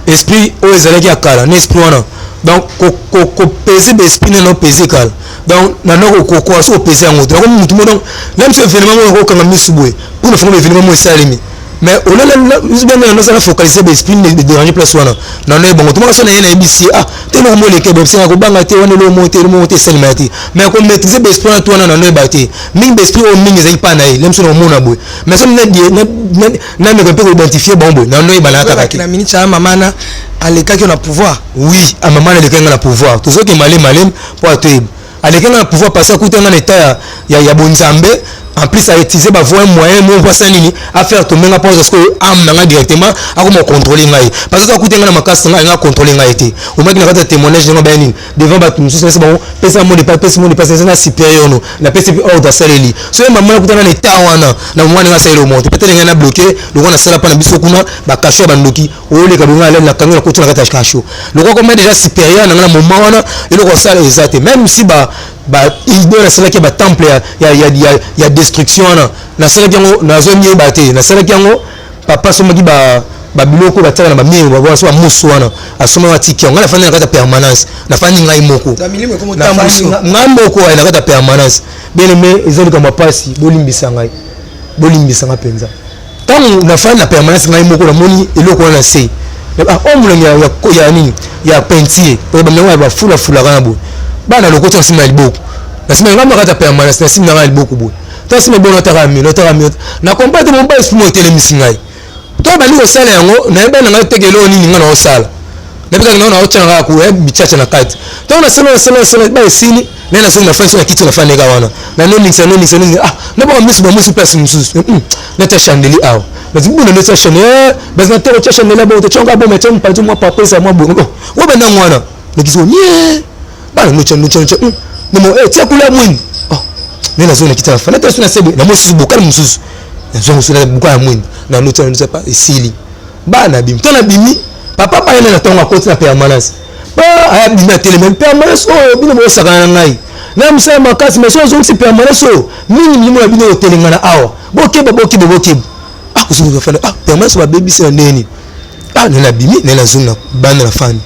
esprit o ezalaki akala na esprit wana donc ko peser be esprit na no peser kala donc na no ko so peser yango donc mutu mo donc même ce événement ko kanga misubwe pour le faire événement mo salimi mais on a nous allons focaliser l'esprit de déranger place wana non non bon tout le monde sonne na ABC ah tellement mo le kebo c'est ko banga te wana lo monter seulement mais ko maîtriser l'esprit na toi na no bate mingi l'esprit o mingi zai pa na ile même son mona boy mais son na me ko identifier bon boy na no bana ta na minute ya maman na aleka ki na pouvoir oui à maman aleka na pouvoir tout ce qui malem pour atteindre aleka na pouvoir passer à côté na état ya bonzambe en plus à utiliser ba voie moyen mon voisin nini à faire tomber la pause parce que am directement à comment contrôler ngai parce que écouter na makasi ngai na contrôler ngai été au moins na témoignage na ba nini devant ba tout c'est bon pesa mo de pas na supérieur no na pesa ordre saleli so maman na kutana na état wana na mwana na sailo monte peut-être ngai na bloqué le na sala pa na biso kuna ba kasho ba ndoki o le kabunga na kango na kutana kata kasho le ko comme déjà supérieur na moment wana il ko sala exact même si ba idée na sala ki ba temple ya destruction na sala yango na zone bate na sala yango papa somaki ba biloko ba tsala na ba mire ba so musu wana asoma watiki yango na fani na kata permanence na fani ngai moko na fani ngai moko na kata permanence bien aimé ezali kama pasi bolimbisa ngai penza tant na fani na permanence ngai moko na moni eloko wana sei o mulanga ya nini ya peinture ba mwa ba fula kana bo bana lokota sima liboko na sima ngamba kata permanence na sima ngai liboko bo to sima bona tarami na compate mon ba esprit telemisi ngai to bali ko sala yango na eba na ngai tegelo nini ngana osala na bika ngana ochanga ku bichacha na kati to na sala ba esini na so na fanso na kiti na fanega wana na noni ah na ba musu place musu na ta chandeli aw na zibuna na ta chandeli bas na tero cha chandeli ba to changa bo metem pa mo papa sa mo bongo wo ba na mwana na kiso nie bana no chando no mo tia kula mwini oh nena zona kitala fa na ta suna sebe na mo susu bokal mususu na zona suna bokal mwini na no chando pas esili bana bim tona bimi papa pa yana na tonga koti na permanence ba aya bimi tele même permanence oh bino mo sakana ngai na msa makasi mais so zo permanence oh mini mo na bino hotel ngana awa bokeba ah kusuka fa ah permanence ba baby c'est neni ah nena bimi nena zona bana la fani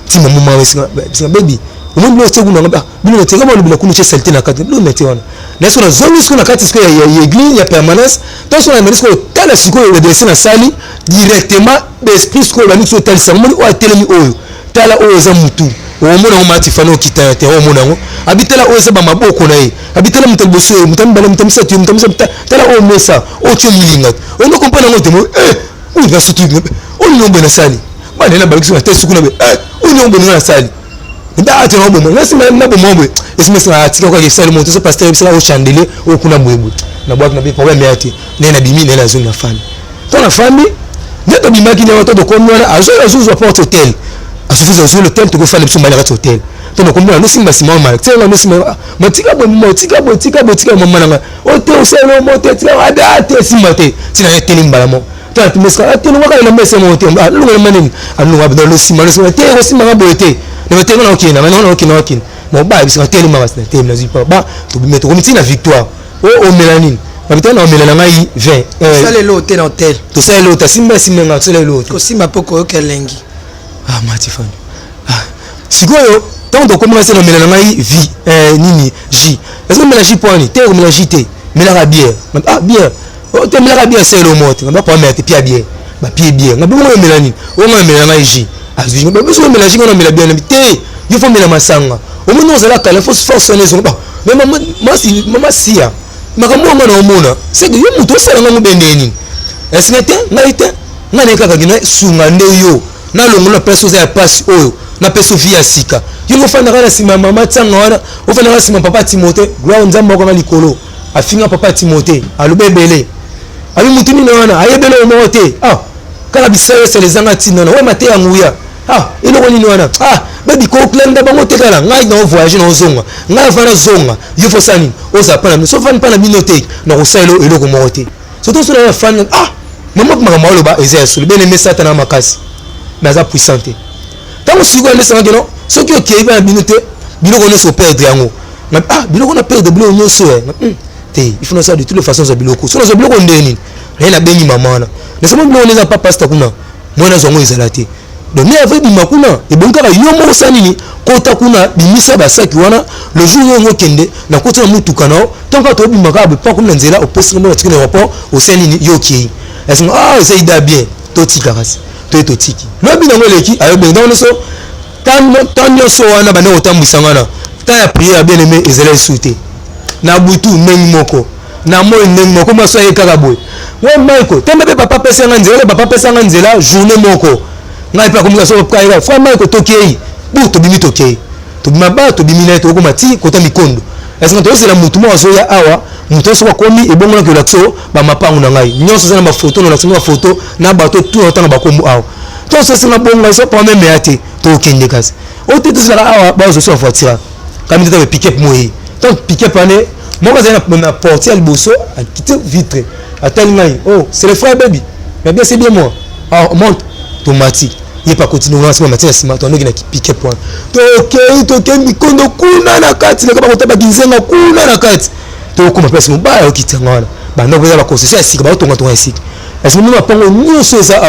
ti mamu ma wesinga baby umuntu lo tseguna ngaba bino tsega bona bila kunuche salte na kati lo mete wana na so na zone siko na kati siko ya église ya permanence to so na mesi ko tala siko ya desina sali directement l'esprit siko ba nixo tali sango o atelemi oyo tala oyo za mutu o mona o mati fano kita te o mona ngo abitala oyo za ba maboko na ye abitala mutamboso mutambala mutamisa tu mutamisa tala o mesa o tumulinga o ndo kompana ngo temo o va sutu o nyombe na sali ba nela ba nixo te siko na be o nyombe na sali nda ati no bomo nasi na bomo bwe esimesa atika kwa kesali monto so pasteur bisala o chandelier o kuna bwebu na bwatu na be problème yati nena bimi nena zone na fami to na fami neto bimaki ne wato do komwana azo porte hotel asufiza sur l'hôtel to go faire le psomba la hotel to no komwana no simba sima ma tena no simba matika bo mama nanga o te o selo mo te tika ada te simba te tina eteli mbalamo to atimeska atelo waka na mesa mo te lu na manini anu abdo lo simba te o simba bo te ne te na okina na okina mo ba bisa tele ma basna tele na zipa ba to bi mettre comité na victoire o melanine ba bitana o melana ngai 20 ça le lot na hotel to ça le lot simba nga ça le lot ko simba poko kelengi matifani sikoyo tant to commencer na melana ngai vie nini J est-ce que mélange poani te mélange te melaka bière bière o te melaka bière c'est le mot nga pas mettre pied bière ba pied bière nga bongo melanine o nga melana ngai J azwi nga beso mélange nga na melana bière na te il faut melana masanga au moins on a la force sonner son pas mais maman sia makambo ngana omona c'est que yo muto sala nga mubendeni est-ce que te ngaite ngane kaka gina sunga nde yo na longo na peso za passe oyo na peso via sika yo mo fana kana sima mama tsanga wana o fana kana sima papa Timothée gloire nzamba ko na likolo afinga papa Timothée alubebele abi mutuni na wana ayebele o te kala bisayo c'est les angatina na we mate ya nguya ilo ko nini wana baby ko klenda bango tekala ngai na voyage na zonga ngai fana zonga yo fo sani oza pana so fana pana binote na ko sailo ilo ko mote surtout sur la fan maman maman lo ba ezerso le bien aimé satana makasi mais ça puissante tant si ko ndesa ngeno so ki okei ba binote biloko ne so perdre yango biloko na perdre biloko nyoso te il faut ça de toutes les façons za biloko so na biloko ndeni na bengi maman na sama biloko ne pas pasta kuna mwana zongo ezalate donc mais avec bimakuna et bon kaka yo mo sanini kota kuna bimisa basaki wana le jour yo kende na kota na mutuka nao tant que to bimaka ba kuna nzela au poste mo tikina rapport au sanini yo ki est-ce que c'est ida bien to tikarasi to tiki lo bi na ngoleki ayo ben dans so tan yo so wana bana otambisa ngana ta ya prière bien aimé ezela souté na butu mengi moko na moyo mengi moko maso ekaka boy we Michael tembe papa pesa nzela papa pesa nzela journée moko ngai pa communication kaira vraiment ko tokei bu to bimi tokei to bima ba to bimi na to ko mati ko ta mikondo est-ce que to c'est la mutu mo azo ya awa mutu so ko mi e bongo na ko laxo ba mapangu na ngai nyonso sana ba photo na laxo photo na ba to tout autant ba ko mu awa to so c'est na bongo so pa même ate to kende kasi o te c'est la awa ba so so voiture comme tu as pick-up moi donc pick-up ane mo ka za na portier al boso a quitter vitre atel ngai c'est le frère baby mais bien c'est bien moi monte automatique il pas continuer on va mettre ciment on a piquer point to mikondo kuna na kati na kama kutaba kinzenga kuna na kati to kuma pesa mbaya ukitangana bando kwa concession sika ba tonga sika est-ce que nous apango nyoso za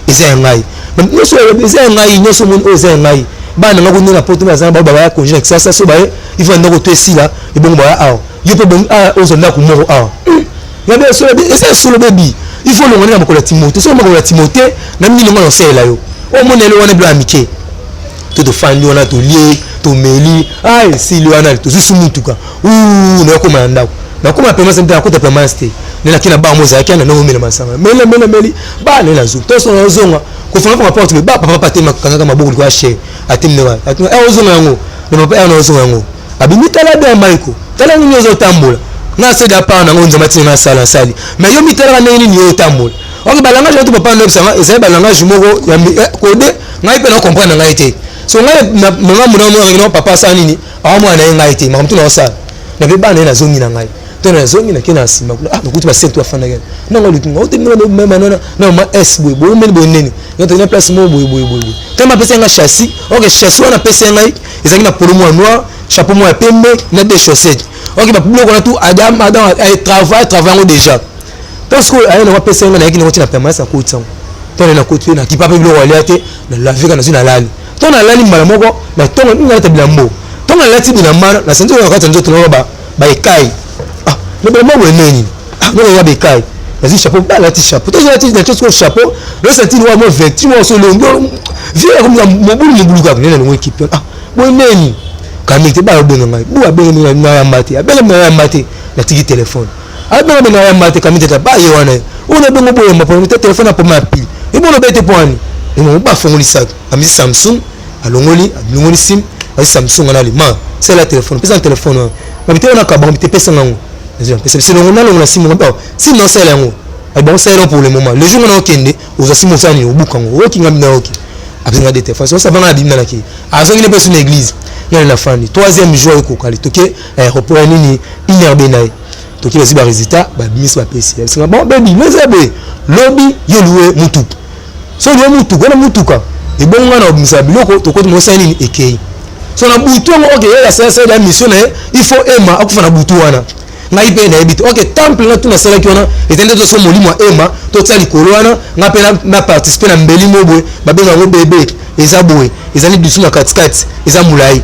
eza ngai nyoso eza ngai nyoso mun eza ngai bana ngako na poto na zamba baba ya konje na sasa so ba il faut ndoko to esila e bongo ba yo pe bon ozo na ku moro ya be so eza solo baby il faut l'ongona na kola Timothée so makola Timothée na mini ngona sela yo o monelo wana bla amitié to fandi wana to lié to meli si le wana to zusu mutuka na ko manda na ko ma pema sente akota pema ste nela kina ba mo za kana no mela masanga meli ba nela zu to so zonga ko fanga ko porte ba papa tema kanga mabuku kwa she atimne wa ozonga yango na papa yana ozonga yango abimita la be Michael tala ni nyozo tambola na seda pa na ngonza matina sala sali mais yo mitala na nini yo tambola ok balanga je to papa no sanga eza balanga jumoko ya kode ngai pe na comprendre ngai te so ngai na mona mo papa sa nini awa na ngai te ma mtu na osa na be bana na zongi na ngai to na zongi na kina sima nokuti ba secteur afana ngene na ngalo tunga ote no mema na ma s boy men bo neni yo to na place mo boy kama pesa nga chassis ok chassis wana pesa ngai ezaki na polo mo noir chapeau mo ya pembe na des chaussettes ok ba public on tout adam travail déjà parce que ayo na pesa nga na yaki na kotina permanence na kotsa to na kotu na kipa pe bilo waliate na la vie kana zina lali to na lali mbala moko na tonga ninga ta bilambo to na lati bilamana na sanzo na kata nzoto na ba ekai le bellement weneni no ya be ekai vas-y chapeau ba lati chapeau to ya lati na chose chapeau le senti no mo vêtu mo so longo vie comme mo bulu ka nena no équipe weneni kamite ba bonga ngai bu abenge na ya mate abenge na ya mate na tiki téléphone abenge na ya mate kamite ta ba yona ona bongo boyo ma pour téléphone a pour ma pile et bon bete poani et mon ba fongoli sac ami Samsung alongoli sim asi Samsung na le ma c'est la téléphone pesa téléphone ma bite ona ka ba bite pesa ngango c'est le ngona ngona sim ngaba si non c'est lango et bon c'est pour le moment le jour on a kende aux sim osani obukango oki ngam na oki abinga de téléphone ça va na bimna na ki azongi ne pesa na église na la fani troisième jour ko kali toke aéroport nini inerbe nae toki basi ba résultat ba bimis ba PC c'est bon baby mezabe lobby yo loué mutu so loué mutu kona mutuka e bon ngana obimisa biloko tokoti mosani ni ekei so na butu ok ya sasa la mission il faut ema akufa na butu wana ngai pe na ebite ok temple na tuna sala kiona etende to so molimo ema to tsali kolwana ngape na participer na mbeli mobwe babenga ngo bebe ezabwe ezali bisu na katikati ezamulai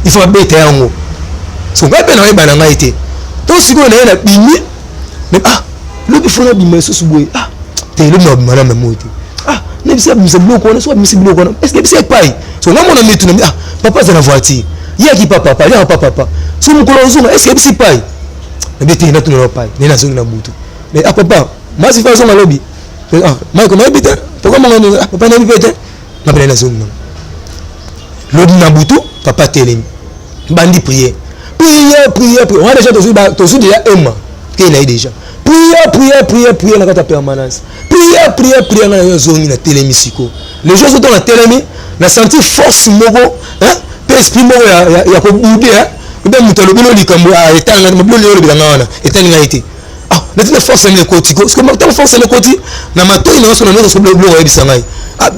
il faut bete yango so ngai pe na eba na ngai te to siko na na bimi mais le bi fona bi meso subwe te le no bimana memote ne bisa bisa bloko na so bisa bloko na est-ce que bisa pai so na mona mitu na papa za na voiture yaki papa ya papa so mukolo zunga est-ce que bisa pai na bete na tuna pai ne na zunga na butu mais papa masi fa so malobi mai ko na bete to ko mona papa na bete na bele na zunga lobi na butu papa telemi bandi prier on a déjà tous déjà Emma qui est déjà prier la permanence prier na zone na télémisiko les gens sont dans la télémi na senti force mogo pe esprit mogo ya ko bouder be mutalo bilo likambo etanga mabilo lelo bilanga wana etanga été na tena force le kotiko parce que ma force le koti na matoi na so na no so blo ya bisangai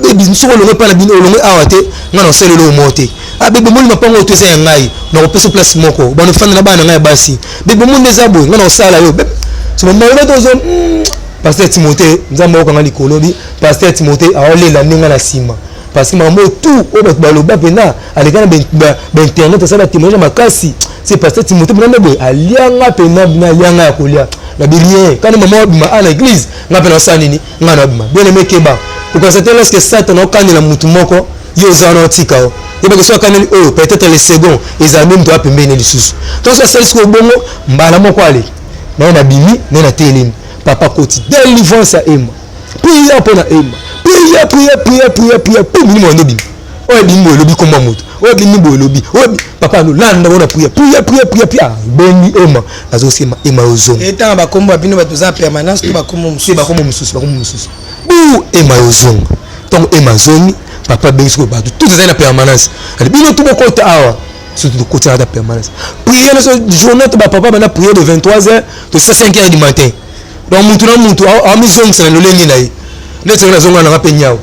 bebi nsuko longo pa na bino longo awate ngana sele lo mote bebe moli mapango to se ngai na ko pesa place moko bana fana na bana ngai basi bebe munde zabo ngana osala yo so mama to zo pasteur Timothée nzamba ko ngani kolobi pasteur Timothée aolela ninga na sima parce que maman tout o baloba pena alekana ben internet ça la témoignage makasi c'est pasteur Timothée bana boy alianga pena bina alianga ya kolia na birien kana maman bima à l'église ngapela osanini ngana bima bien aimé keba ko constater lorsque Satan okani mutu moko yo zana tikao et bien que soit kaneli peut-être les seconds ils a même doit pembene les sous donc ça c'est ce que bongo mbala moko ale na bimi na telemi papa koti délivrance à Emma prier pour na Emma prier pour minimum no bimi o bimi lobi komba moto o bimi bo lobi o papa no landa bona prier bengi Emma azo sema Emma ozo eta ba komba bino batuza permanence to ba komba mususu bu Emma ozo donc Emma zoni papa bengi ba tout ça na permanence bino tout côté awa surtout côté de permanence prier le journée to ba papa bana prier de 23h to 5h du matin donc mutu a mi zong sana lolengi nai le tsena zonga na penyao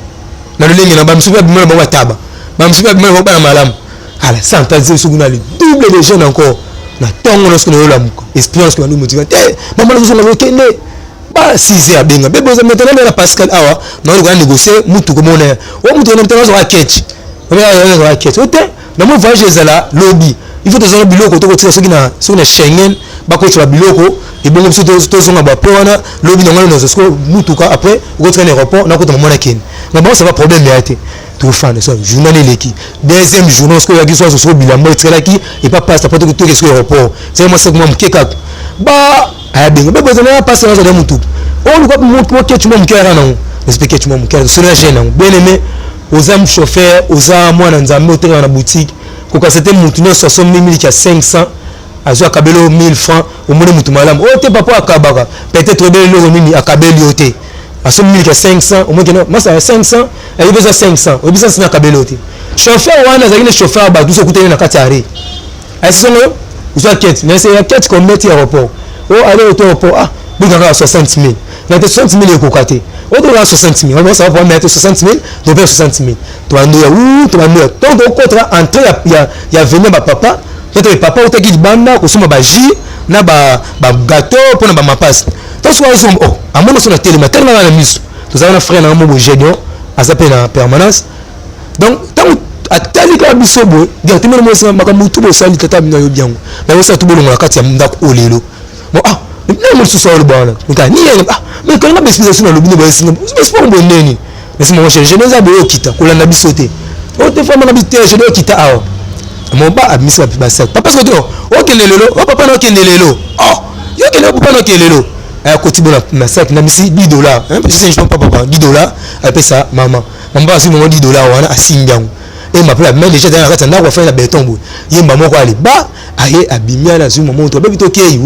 na lolengi na ba msuba bimela ba taba ba msuba bimela ba malam ala santa suguna li double de jeunes encore na tongo lorsque nous la expérience que nous motive maman nous sommes kende ba 6h benga bebo za maintenant la Pascal awa na on va négocier mutu comme on est o mutu na maintenant za catch on va catch ote na mo voyage zala lobby il faut que biloko to ko tsika soki na Schengen ba ko tsala biloko et bon monsieur to zonga ba pona lobby na ngana zo mutu ka après ko tsika na aéroport na ko to mona ken na bon ça va problème ya te tout fan ça journal leki deuxième journée ce que ya kiso so bilambo tsela ki et pas passe pas to ke aéroport c'est moi c'est moi mkeka ba aya benga bebo za na passe na za mutu on le ko ke tu mo mkera na respecter tu mo mkera so na gêne bien aimé aux âmes chauffeurs aux âmes moi na nzambe au terrain na boutique ko ka c'était mutu no 60 000 ki 500 azo akabelo 1000 francs au monde mutu malam o te papa akabaka peut-être be le nini akabeli ote aso 1000 ki 500 au moins que masa 500 et il besoin 500 au besoin sina akabelo ote chauffeur wana zaki le chauffeur ba tout kutena na katari asisongo uzo quête mais c'est quête comme mettre aéroport o aller au aéroport buganga 60 000 na 60 000 ekokate o dola 60 000 on va mettre 60 000 donc 60 000 to ando ya to ando donc au contrat entrée ya venir ba papa peut-être papa o taki banda ko soma ba ji na ba gâteau pour na ba mapas to so so amona so na télé tellement na mise to ça na frère na mo Gédéon azape na permanence donc tant atali ka bisobo directement mo so makambo tout bo sali tata bina yo biango na yo sa tout bolongo na kati ya ndako olelo bon non mo so so le bana ni mais quand on a besoin de le bino ba singa c'est pas bon neni mais c'est mon cher je n'ai pas kita ko landa bisoté o te fama na bité je dois kita awa mon ba abisa ba sa papa so to o kelelo o papa no kelelo yo kelelo papa no kelelo ko tibona na sac na misi $10 parce que je ne pas papa $10 après ça maman ba si moment $10 wana asimbiango et ma pla mais déjà dans la kata ndako fa na béton bo yemba moko ali ba aye abimia na zumo monto bebi to kei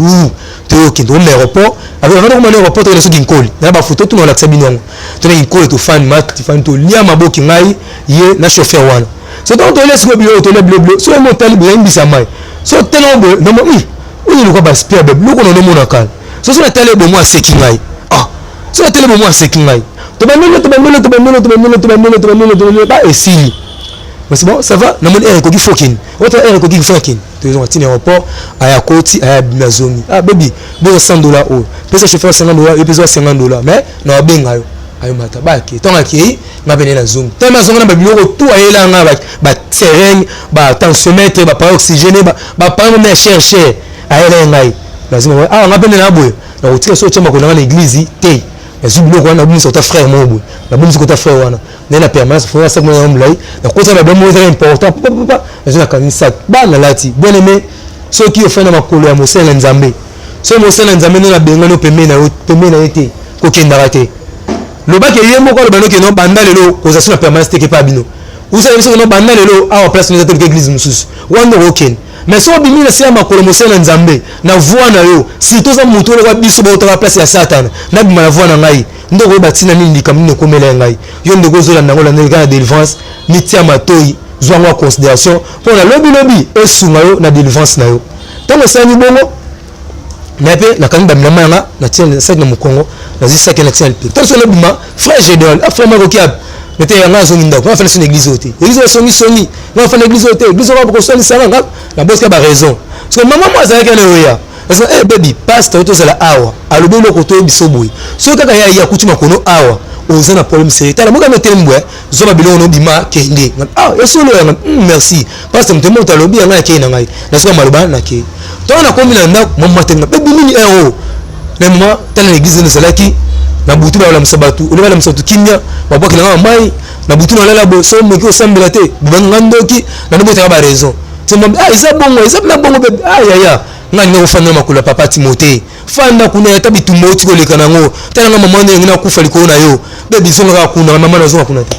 to kindo na aéroport avec on a aéroport to na so ginkoli na ba photo to na laksa binongo to na ginkoli to fan mat ti fan to lia maboki ngai ye na chauffeur wana so donc to laisse go to le bleu so mo tali bo mbisa mai so teno bo no mo ni lo ko ba spare be lo ko no mo na kal so na tele bo mo aseki ngai so na tele bo mo aseki ngai to ba melo ba esili c'est bon, ça va. Na mon aéroport qui fokin. Autre aéroport qui fokin. Tu es en aéroport, à Koti, à Bimazomi. Ah baby, bon $100 oh. Pesa chauffeur $50 et pesa $50. Mais na benga yo. Ayo mata ba ki. Tant ki na bene na zone. Tellement zone na ba biloko tout ayela nga ba terrain, ba tensiomètre, ba par oxygène, ba pas même chercher. Ayela ngai. Na zone ah na bene na boy. Na otika so chama ko na l'église té. Mais biloko wana buni so ta frère mo boy. Na buni so ta frère wana. Na permanence faut ça mo mlai. Na ko ça ba mo très important. Papa. Na kanisa. Ba na lati. Bien aimé. Ceux qui ont fait na makolo ya Mosela Nzambe. So Mosela Nzambe na benga no pembe na été. Ko kenda raté. Le bac est yémo quand le bano qui non banda lelo cause sur la permanence que pas bino vous savez que non banda lelo à place nous état église mususu wanda woken mais so bimi na sia makolo Mosela Nzambe na voix na yo si to za muto le biso ba to place ya Satan na bima na voix na ngai ndoko batina nini kamine komela ngai yo ndoko zola nango la ngai délivrance ni tia matoi zwa considération pour la lobby et sunga yo na délivrance na yo tango sa ni bongo mais après la kanba mama na tienne ça na mukongo na zisa que na tienne tant sur le bima frère Gédéon frère Marokiab n'était rien zo minda on fait une église hôté église soni on fait l'église hôté église va ko soni ça la boss ka ba raison parce que maman moi ça ka na oya parce que eh baby pasteur to zala awa alobi lo ko to biso boy so kaka ya kutima kono awa oza na problème c'est tala moka metembwe zo ba bilo no bima kende ah yeso lo merci pasteur mtemo talobi nga ke na ngai na so maloba na ke to na komi na ndako mama tenga bebi mini ero na mama tala l'église ne salaki na butu ba la msabatu ole ba la msabatu kinya babaki na mai na butu na lala bo so moki osambela te banga ndoki na ndobota ba raison temo ah isa bongo bebe ah ya ngani ngo fanda makula papa Timothée fanda kuna ya tabi tumoti ko lekana ngo tala mama ne ngina kufa liko na yo bebi zonga kuna mama na zonga kuna te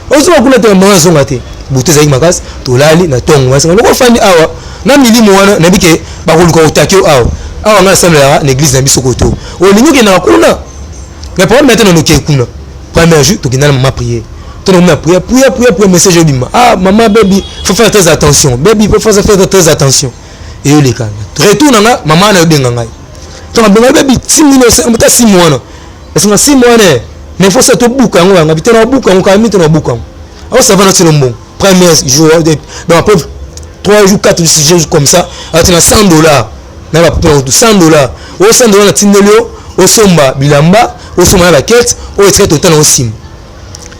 ozo kuna te mama zonga te butu za imakas tolali na tongo wasa ngo fandi awa na milimo wana na bike ba ko ko takio awa nga sambela na église na biso koto olingo ke na kuna mais pour maintenant no ke kuna premier jour to kinala mama prier to na prier message bima ah maman baby faut faire très attention baby faut faire très attention et les cas retour na maman na benga ngai to na benga baby 6 minutes mta 6 mois na est-ce que 6 mois ne mais faut ça to buka ngo nga bitena buka ngo ka mito na buka ngo ça va na tino bon premier jour dans après 3 jours 4 jours comme ça atina $100 na ba pour $100 au $100 na tinelio au somba bilamba au somba la quête au etre total au sim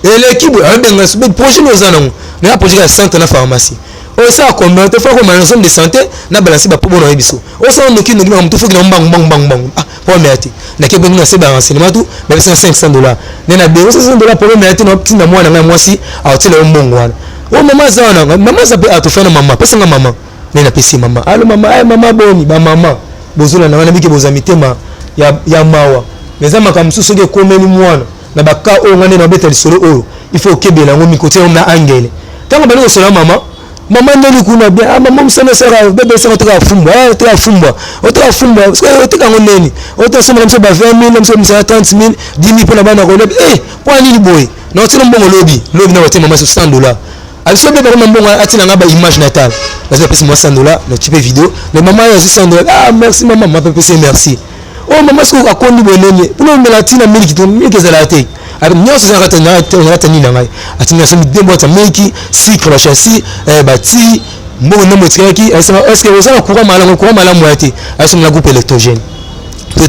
et l'équipe a benga ce projet nous allons na projet à centre na pharmacie au ça comment te faire comme un ensemble de santé na balancer ba pour bon biso au ça on qui nous tout faut que bang ah pour mettre na ke benga c'est ba renseignement tout mais c'est $500 na benga $500 pour mettre na petit na moi na moi si a tele mbongo wana o mama zana mama za pe atofana mama pesa nga mama nena pesi mama allo mama ay mama boni ba mama bozula na wana biki bozami tema ya mawa meza makamsu soge komeni mwana na baka o ngane na beta lisolo o il faut kebela ngo mikote na angele tango bana ko sola mama ndeli kuna bien ah mama msana sera bebe sera toka fumba otoka fumba otoka ngoneni otasoma mse ba 20,000 mse 30,000 10,000 pour na bana ko lebi pour nini boy na otino mbongo lobi na wate mama $100 alors bébé vraiment bon atina nga ba image natale parce que pèse moi $100 le type vidéo le maman a $100 ah merci maman ma papa merci oh maman ce ko akondi bonene pour me latina miliki to miliki za latte alors nyoso za ratani na ngai atina so dembo ta miliki sucre chassis bati mbongo na motraki est-ce que vous avez courant malamu yati aso na groupe électrogène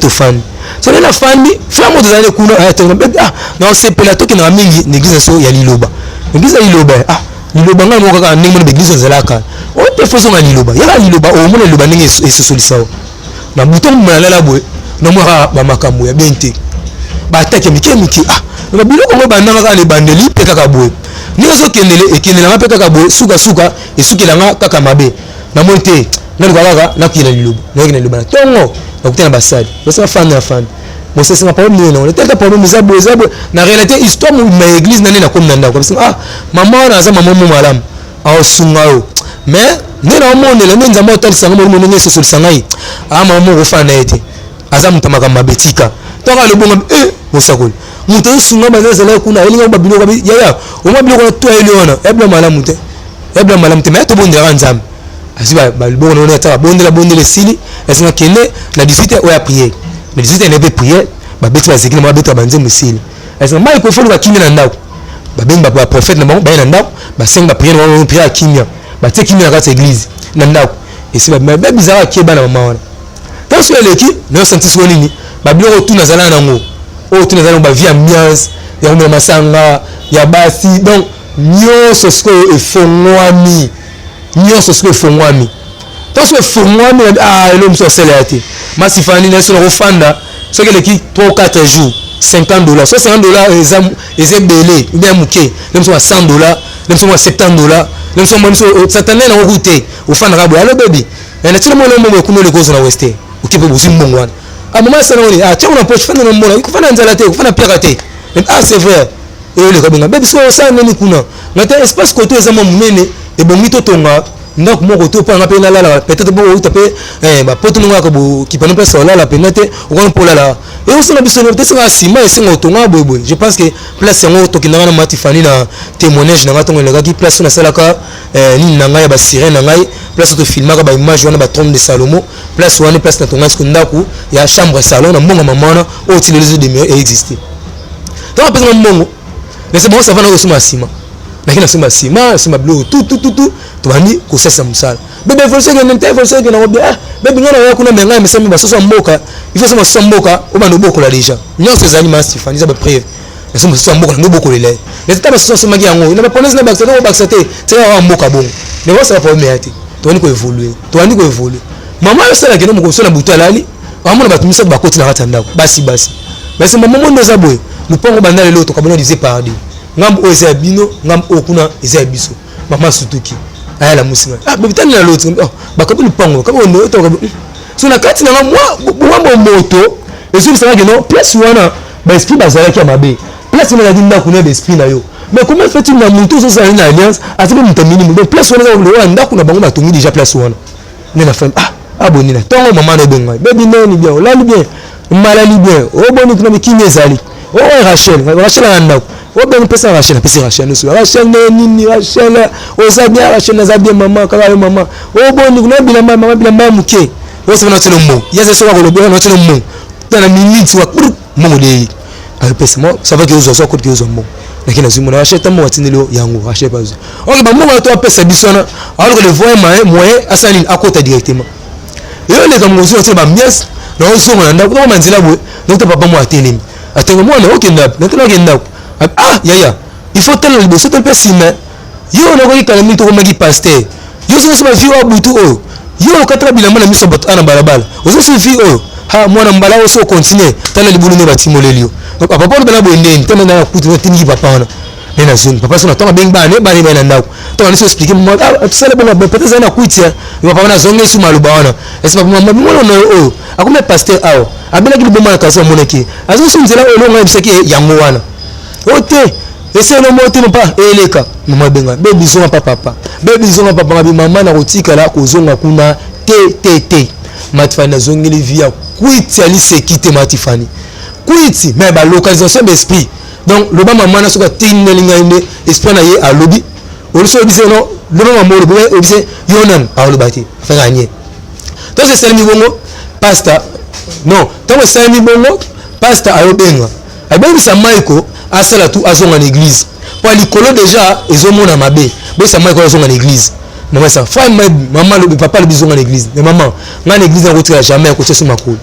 tout fan so na fandi flamme de zale kuna ah na c'est pelato ki na mingi l'église so ya liloba l'église ya liloba ah liloba nga mo kaka ndenge mo l'église zalaka o te façon nga liloba ya liloba o mo liloba ndenge se solisao na buton malala boy na mo ba makambo ya bente ba atake miki ah na biloko mo bandanga ka le bandeli pe kaka boy ni ozo kendele na pe kaka boy suka e sukela nga kaka mabe na monte na kaka na kina liloba na tongo na kutana basali basa fan bon c'est un problème non le tel problème zabo na réalité histoire ma église na comme nanda comme ah maman na za maman malam a sungao mais nena monde le nza motel sanga mo nene se sur sangai ah maman ko fa na ete aza mutamaka mabetika to ka le bonga mosakol muto sunga baza la kuna elinga babilo ya o mabilo ko to eliona ebla malam te mais to bondera nzambe asiba balbo no ta bondela sili esinga kende na 18 o ya prier mais 18 ne peut prier ba beti ba zikina ma beti ba nzembo sili est-ce que mai ko folo ba kinga na ndako babeng ba prophète na bango ba na ndako ba senga ba prière na prière kimia ba te kimia na église na ndako et c'est ba bizarre ki ba na mama wana tant que les qui ne senti so nini ba biloko tout na zala nango o tout na zala ba vie ambiance ya ngoma masanga ya basi donc nyonso ce que efongwami nyonso ce que efongwami tant que efongwami l'homme so célèbre masifani na so rofanda ce que les qui 3 ou 4 jours $50 $50 est belé bien mouké même soit $100 même soit $70 même soit même cette année na route au fan rabo allo baby et na tino mo mo ko le cause na weste o kipe bo sim mongwan a moment ça on ah tiens on a poche fan na mona ko fana nzala te ko fana pirater ah c'est vrai et le kabinga baby so ça nani kuna ngata espace côté ezama munene e bo mito tonga ndako moko to pa ngape na la peut-être bo utapé ba poto nga ko ki pano place la penate o ko pour la et aussi na biso peut-être nga sima et singo tonga boy je pense que place ngo to kinanga na matifani na témoignage na ngatongo le gaki place na salaka ni nanga ya ba sirène nanga place to filmaka ba image wana ba trône de Salomo place wana place na tonga ce ndako ya chambre salon na mbonga mamana o utiliser de mieux exister donc après na mbongo mais c'est bon ça va na aussi masima lakini nasema sima blue tout tubani kusasa msala bebe volse ke nte volse ke na obia bebe ngana ya kuna menga mesemi basoso mboka il faut sema soso mboka o bando boko la déjà nyonso ezali masifani za ba preuve nasema soso mboka ndo boko lele les états basoso sema yango na ba police na baksate o baksate tera wa mboka bon ne vosa pas problème ati toni ko évoluer mama yo sala keno moko so na butalali amona batumisa ba koti na ratanda basi mais mama mondo za boy lupongo bandale lo to kabona disait pardon ngambo oza bino ngambo okuna eza biso mama sutuki aya la musinga bebitani na lotu bakabu lupango kabo ndo to kabo so na kati na mwa moto ezo bisanga keno place wana ba esprit bazala ki amabe place wana dinda kuna ba esprit na yo mais comment fait-il na muntu so ça une alliance atibe mutamini donc place wana za lo nda kuna bango batongi déjà place wana nena femme aboni na tongo mama no benga bebi noni bien olali bien malali bien oboni kuna mikini ezali Rachel na ndako o ben pesa Rachel nous Rachel nini Rachel ozabia Rachel nazabia mama kala yo mama o boni kuna bila mama muke o se na tino mo yese so ko lobo na tino mo tana minute wa mo de a pesa mo ça va que ozo ko que ozo mo lakini azimu na Rachel tamo watinelo yango Rachel bazo o ba mo to pesa bisona alors que le voyement moyen asani akota directement yo le comme ozo te ba mies na ozo na ndako ko manzila bo donc papa mo atelemi atengo mo na okenda na yaya il faut tellement le tel pessimé yo na ko ikala to ko magi pasteur yo so ba fi wa butu o yo ka tra bilamba na miso bot ana balabala o so fi o ha mwana mbala o so continuer tala libulu ne batimolelio donc papa po bela bo ndeni tena na kutu tini papa wana nena zone papa so na tonga beng bane na ndako to ani so expliquer mo tsala bona peut-être na kuitia yo papa na zonge su maluba wana est-ce que mama mo na o akome pasteur awo abela ki bomana kaso moneki azo sunzela o longa biseki yango wana ote ese no mote no pa eleka mama benga bebi zonga papa bi mama na kotika la kozonga kuna te matifani na zongeli via kwiti ali sekite matifani kwiti mais ba localisation d'esprit donc le ba mama na soka tinnelinga inde esprit na ye a lobby o so bise no le ba mama lo bise yonan a lo bati fa gagner donc c'est ça mi bongo pasta non donc c'est mi bongo pasta ayo benga abengi sa maiko asala tout azonga en église pour likolo déjà ezomona mabe bo sa maiko azonga en église maman ça femme maman le papa le bizonga en église mais maman ngana église na rotira jamais ko tsesu makolo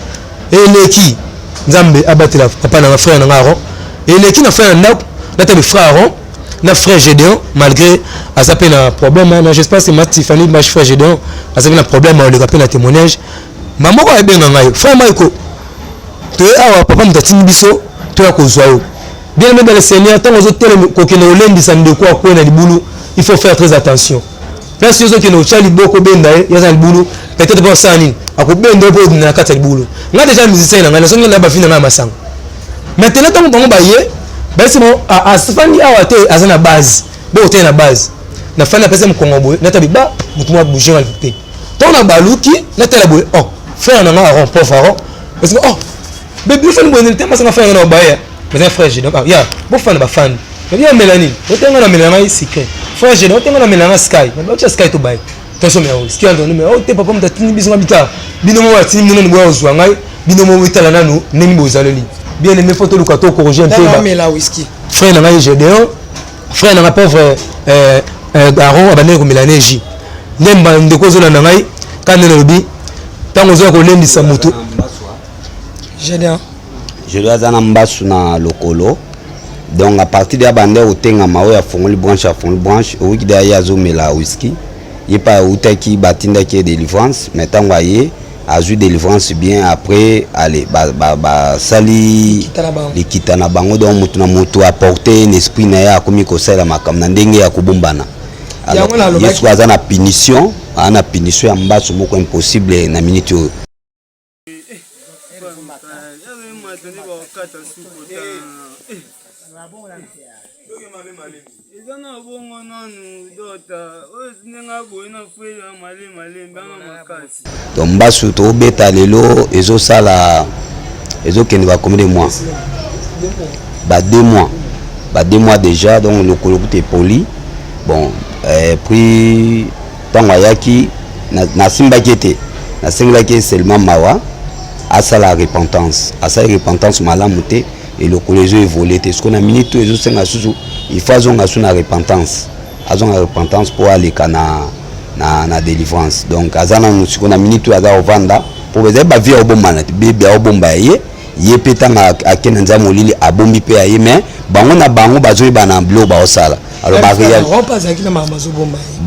eleki nzambe abatela papa na frère na ngaro eleki na frère na tabe frère na frère Gédéon malgré azape na problème na j'espère c'est Matifani ma frère Gédéon azape na problème le rappel na témoignage maman ko ebenga ngayo frère maiko to awa papa mtatini biso to ya kozwa yo bien même dans le Seigneur tant aux autres kokene olendi sande ko akona libulu il faut faire très attention place yozo kene ochali boko benda ya za libulu peut-être pas ça nini akobenda po na kata libulu nga déjà musicien na ngana songa na ba fina na masanga maintenant tant bango ba ye ba c'est bon a safani awa te azana base bo te na base na fana pesa mkongo boy na tabi ba mutumwa bouger mal te tant na baluki na tela boy oh frère na nga rond pauvre parce que oh bébé fani boy ne ma sanga frère na ba ya mais frère j'ai donc ya bo fan ba fan mais bien Mélanie otenga na Mélanie secret frère j'ai donc otenga na Mélanie sky mais ba sky to buy attention mais sky ando mais o te papa mtatini biso ngabita bino mo watini muno ni bwa ozwa ngai bino mo witala nanu nemi bozaleli bien aimé photo luka to corriger un peu mais la whisky frère na ngai Gédéon frère n'a pauvre Aaron abandonné comme l'énergie nemba ndeko zola na ngai quand le lobby tant aux ko lendi sa moto génial je dois aller en mbasu na lokolo donc à partir de abandé au tenga mawe ya fongoli branche au qui derrière azomela whisky il pas utaki batinda qui délivrance mais tant voyez a joué délivrance bien après allez sali likita na bango donc mutu na mutu apporter un esprit na ya komi ko sala makam na ndenge ya kubumbana alors yesu aza na punition ya mbasu moko impossible na minute yo donc mbasu to beta lelo ezosala ezokende ba combien de mois ba 2 mois déjà donc le colloque est poli bon puis tant ayaki na simba kete na singla ke seulement mawa asa la repentance malamu te et le collège évolué te ce qu'on a minute tout ezosenga susu il faut azonga suna repentance pour aller na délivrance donc azana musiko na minute aza ovanda pour bezer ba vie obomana bébé obomba ye petanga akena nzamo lili abombi pe aye mais bango na bango bazoyi bana blo ba osala alors ba réel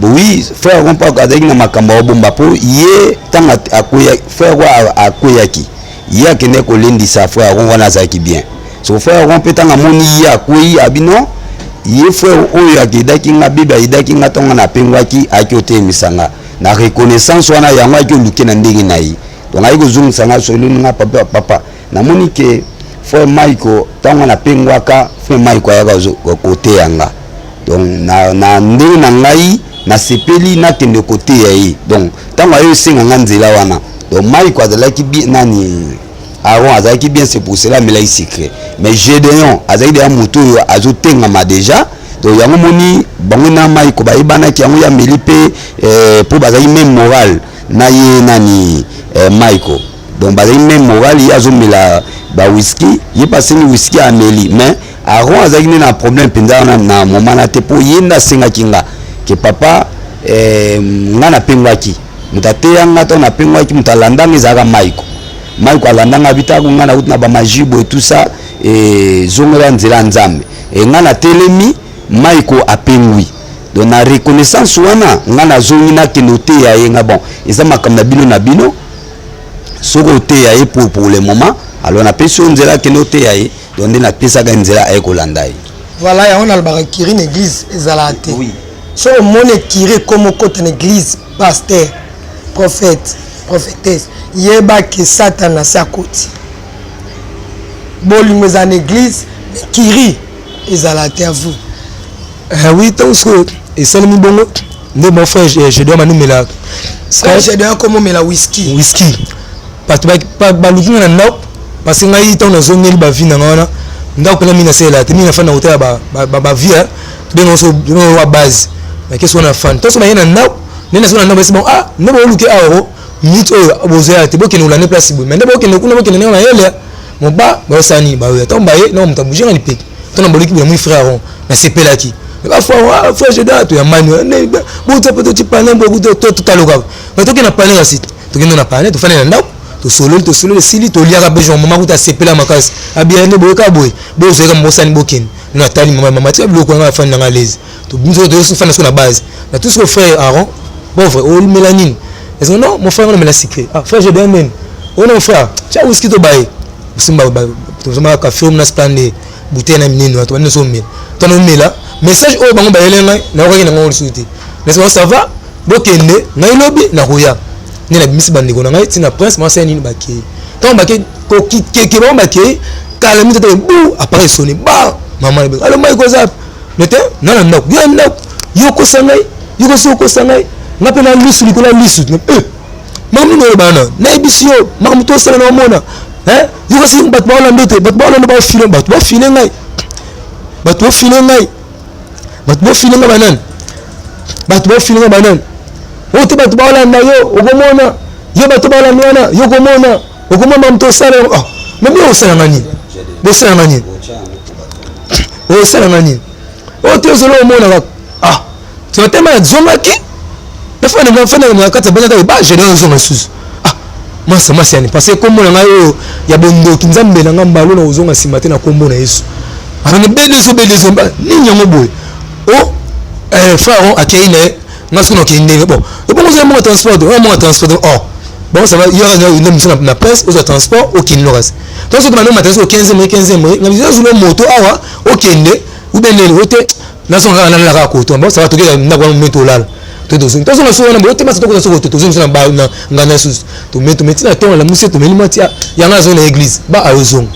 oui frère on pas kadaki na makamba obomba po ye tanga akoya frère akoyaki ye akene ko lendisa frère on wana zaki bien so frère on petanga moni ya akoyi abino ye frère oyo akidaki nga biba idaki nga tonga na pengwaki akiote misanga na reconnaissance wana yango akioluke na ndenge na yi donc ayi kozungisa nga solo nga papa na moni ke frère Michael tonga na pengwaka frère Michael ayaka kote yanga donc na ndenge na ngai na sepeli na kende kote ya yi donc tonga ayo senga nga nzela wana donc Michael azalaki bi nani Aaron azaki bien c'est pour cela mais là il secret mais Gédéon azaki de moto azotenga ma déjà donc yango moni bango na Michael ba ibana ki yango ya melipe pour bazaki même moral na ye nani Michael donc bazaki même moral ya azomela ba whisky ye passé ni whisky ameli mais Aaron azaki na problème penza na moment na te pour yenda senga kinga ke papa ngana pengwaki mutate yanga to na pengwaki mutalanda ngizaka Michael alandanga bitako ngana utina ba majibo et tout ça et zongela nzela nzambe et ngana telemi Michael apengwi donc na reconnaissance wana ngana zongi na kenote ya yenga bon eza makamna bino soko te ya pour le moment alors na peso nzela kenote ya ye donc na pesa ga nzela ay kolanda ye voilà ya on a le kiri une église ezalate oui so mon kiri comme côté église pasteur prophète prophétesse yeba que Satan a sa côté bolingo za église kiri ezalate à vous oui donc et ça me bongo ne mon frère je dois manumela je dois comme mela whisky parce que ba lukina na parce que ngai tant na zongeli ba vie na ngana ndako pela mina sela te mina fana hotel ba vie de non so wa base mais qu'est-ce qu'on a fan to so ba yena ndako nena so na ndako c'est bon ah ne ba luki awo mito bozoya te bokene ulane place bo mais ndako bokene kuna bokene na yele mon ba ba sani ba ya tomba ye non mutabuji ngani pe to na boliki bo mon frère on na sepelaki mais ba frère je dois to ya manu ne bo to peut-être parler bo to taloka mais to kena parler aussi to kena na parler to fana na ndako to solo sili to liaka besoin mama kuta sepela makasi abia ne boka boy bo zeka mbosani bokene na tali mama tia bloko nga fana nga lezi to binzo to fana so na base na tout ce que frère Aaron bon frère o mélanine est-ce que non mon frère on me la secret ah frère je donne même oh non frère cha whisky to baye simba to zama ka film na splande bouteille na minino to ne so mel to no mela message o bango bayele ngai na ko ngina ngol suti laisse ça va bokende ngai lobi na koya ni na bimisi bandeko na ngai tina prince moi c'est nini baki quand baki ko ke ba baki kala mi te bu après sonner ba maman alors moi ko zap mete na ndako yo ndako yo ko sangai yo ko so ko sangai ngapela lisu likola lisu mamu no bana na ibisio mamu to sala na mona yo ko sing bat bawla ndote bat bawla no ba filo bat ba filo ngai bat ba filo ngai banan bat ba filo banan o te bat bawla na yo ogomona yo bat bawla nwana yo gomona ogomona mamu to sala ah mais yo sala ngani bo sala ngani o sala ngani o te solo mona ah tu tellement zonga ki na fana kata bana ba je dans zonga sous ah moi ça m'a c'est parce que comme on a yo ya bondo kinzambe na ngamba lo na uzonga simate na kombo na Yesu ana belezo ba ni nyango boy oh frère akaine ngasko no kinde bon et bon vous avez transport oh bon ça va il y aura une émission na presse aux transport au kin loras donc ce que matin au 15 mai na visio sur moto awa au kinde ou bien le hote na son na la ko to bon ça va toquer na kwa moto là to to so na so na bote ma to ko so to so na ba na ngana sus to meto metina to la musie to melimatia ya na zo na église ba ayozong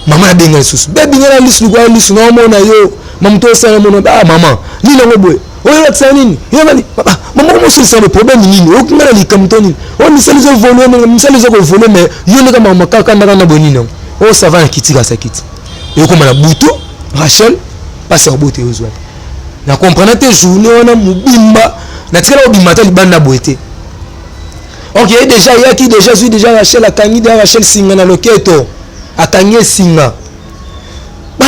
mama na benga sus be bingana lisu kwa lisu na mo na yo mamto sana mo na mama ni na ngobwe oyo tsana nini yabani papa mama mo so le problème nini o ngana likamtoni o misalizo volume misalizo ko volume yo ne kama makaka ndaka na bonino o ça va kitika sa kiti et comme na butu Rachel passe au boté aux oies na comprendre tes journée on a mubimba na tikala obimba ta libanda boité OK déjà il y a qui déjà suis déjà Rachel a kangi de Rachel singa na loketo akanye singa ba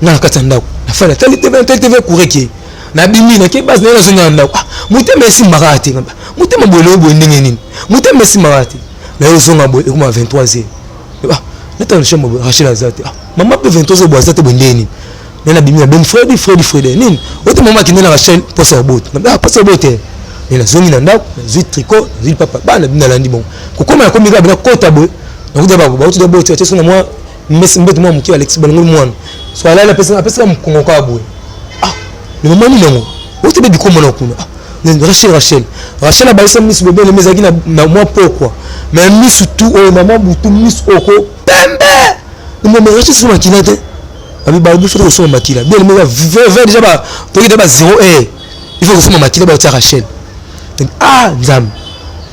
na katanda na fala tali TV kureke na bimi na ke base na zonga nda mutema esi marate mutema bolo bo ndenge nini mutema esi marate na yo zonga bo ekuma 23h ba neta le chambre Rachel azate maman pe 23h bo azate bo ndeni na bimi na ben Freddy nini ote maman ki na Rachel pour sa botte na pas sa botte et la zongi na nda zui tricot zui papa ba na bina landi bon kokoma ko miga bina kota bo na kuda ba ba ote botte te sona moi mesi mbeto moi muki Alex balongo mwana so ala la pesa mkongo ka bo le moment ni nango ote be bikomo na kuna Rachel a baissé Miss Bébé, les agis na moi pourquoi mais Miss tout oh maman boutou Miss oko pembe le moment Rachel sur makina te abi ba du faut sur makina bien le moment vers déjà ba to ida ba 0 il faut que sur makina ba Rachel ah nzam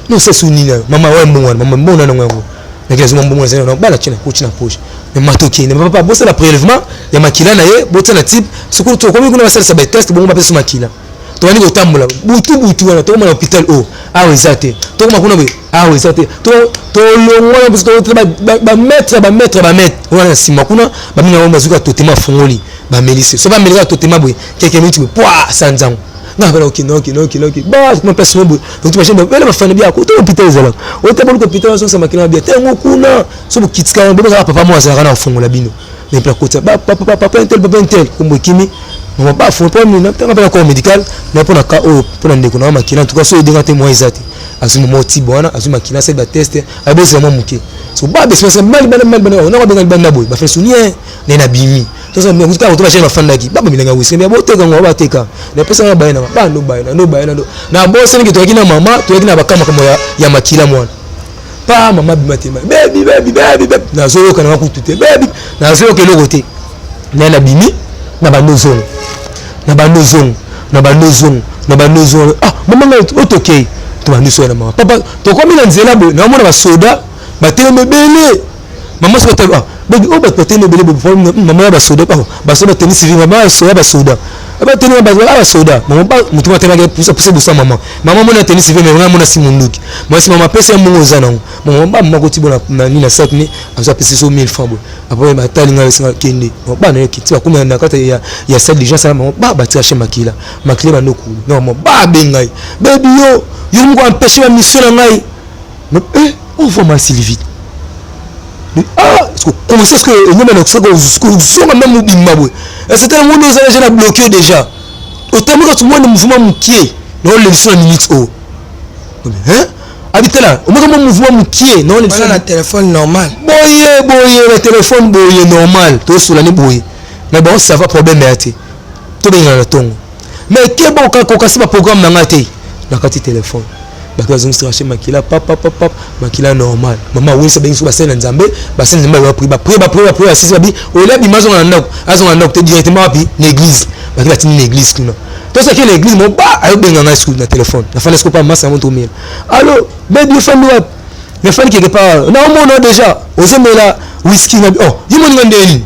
non c'est sunina maman ouais maman bon na ngo na kazi mambo mwana sana ba la china kuchina poche mais matoki ne papa bossa la prélèvement ya makila na ye bossa na type sukuru to comme kuna basala ba test bon ba pesa makila to wani kotambola butu wana to mona hôpital o awe zate to kuma kuna be awe zate to longona parce que ba mettre wana sima kuna ba mina wamba zuka totema fongoli ba melise so ba melisa totema boy quelques minutes poa sanzango na bala okinoki ba kuma pesa mbo donc tu machine bela ba fana bia ko to hôpital zala o te bolu ko hôpital so sama kina bia te ngokuna so bu kitika bo ba papa mo azala na fongola bino mais pla kota ba papa intel kombo kimi on pas faut pas nous n'avons pas encore médical mais pour la cas pour la ndeko na makina en tout cas so edinga te moi ezati azuma moti bona azuma makina c'est ba test abo c'est vraiment muke so ba be c'est mal on a ba bana boy ba fait souvenir na bimi to so me kuta to ba chez ma fandaki ba milanga wisi mais bo teka ngo ba teka na pesa na bayana ba no bayana na bo c'est ngi to kina mama to kina ba kama ya makila mwana pa mama bimatema baby na zo kana kutute baby na zo ke logote na bimi na bandozong ah maman otoke to bandiso na mama papa to komi na nzela bo na mona ba soda ba teleme bele maman so ta ah baby o ba teleme bele bo maman ba soda ba soda tennis civil maman so ba soda ba teneme ba soda maman ba mutuma tema ke pousse de sa maman mona tennis civil mais mona simunduki moi si maman pesa mungo zana maman ba mako tibona na ni na sac ni aza pesa so 1000 francs après ba talinga singa kende ba na kiti akuma na kata ya salle déjà ça maman ba tira chez makila ba no ku non maman ba bengai baby yo mko empêcher ma mission na ngai on va mal si vite ah comment est-ce que nous maintenant ça qu'on même mobimba boy c'était un monde ça déjà bloqué déjà autant que tout le monde mouvement mukie non les sont minutes oh hein habitela au moins mouvement mukie non les sont na téléphone normal boye le téléphone boye normal to sur la ni boye mais bon ça va problème yate to benga na tongo mais ke bon ka ko kasiba programme na ngate na kati téléphone bakazo ngisirache makila papa makila normal mama oui ça ben so basena nzambe ba prier assise babi ola bimazo na ndako azo na ndako te directement api l'église bakila tini l'église kuna to ça que l'église mo ba ayo benga na school na téléphone na fallait pas massa mon tomir allo baby fan web mais fan quelque part na on déjà osé mais là whisky na oh yimo ngandeni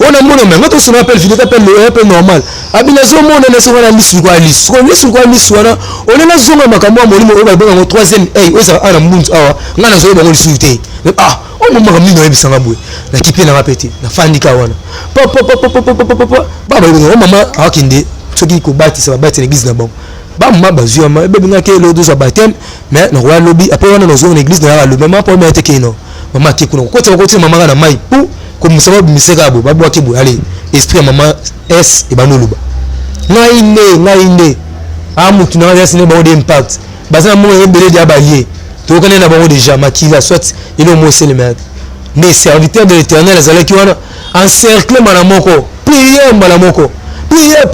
On a mon nom, mais on appelle vidéo, appelle normal. Abinazo, on a la zone à l'issue, quoi, l'issue, on est la zone à Macambo, on est 3e, on est à la Moons, on a la zone à l'issue. Ah, on m'a mis dans les Bissangaboué, la kipi n'a répété, la fan d'Ikawana. Papa, maman, à Kinde, ceux qui combattent, ça va battre l'église là-bas. Maman, bazou, maman, bébé, qui est l'eau de sa baptême, mais le roi lobby, après on a dans zone l'église, le maman pour mettre Keno. Maman qui est quand tu vas maman à la maille, comme ça va me faire babu akibu allez esprit maman s et banoluba ngaine amutu na ya sine ba de impact baza mo ebele dia balier to connaît na bango déjà makila soit il est mot le maître mais serviteur de l'Éternel azala ki wana encercler malamoko prier malamoko prier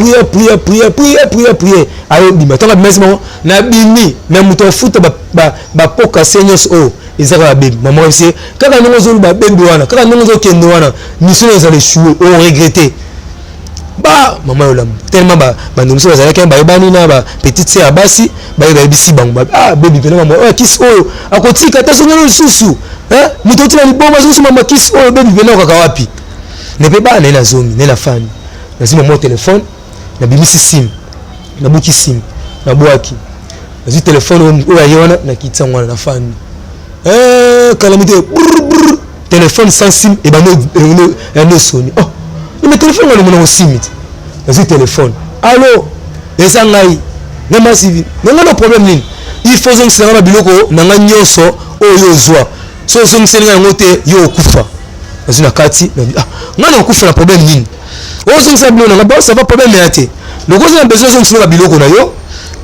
ayo bima to ka bimesi mo na bimi na muto futa ba poka senyos o ezaka bébé maman c'est quand on nous a bébé wana quand on nous a kendo wana mission les aller chouer on regretter ba maman olam tellement ba nous sommes allés quand ba bani na ba petite sœur basi ba bisi bango ah bébé pena maman oh kiss oh akoti kata songa susu hein mutoti na liboma susu maman kiss oh bébé pena kaka wapi ne peut pas na zomi na fan na zima mon téléphone na bimisi sim na buki sim na boaki na téléphone o ayona na kitsa na fan calamité téléphone sans sim et ben no sonne oh mais téléphone on a sim vas-y téléphone allô et ça ngai na massive na problème ni il faut que ça na biloko na nyoso o yo zwa so so nsenga ngote yo kufa vas-y na kati na kufa na problème ni o so ça biloko na ba ça va problème yate le cause na besoin so nsenga biloko na yo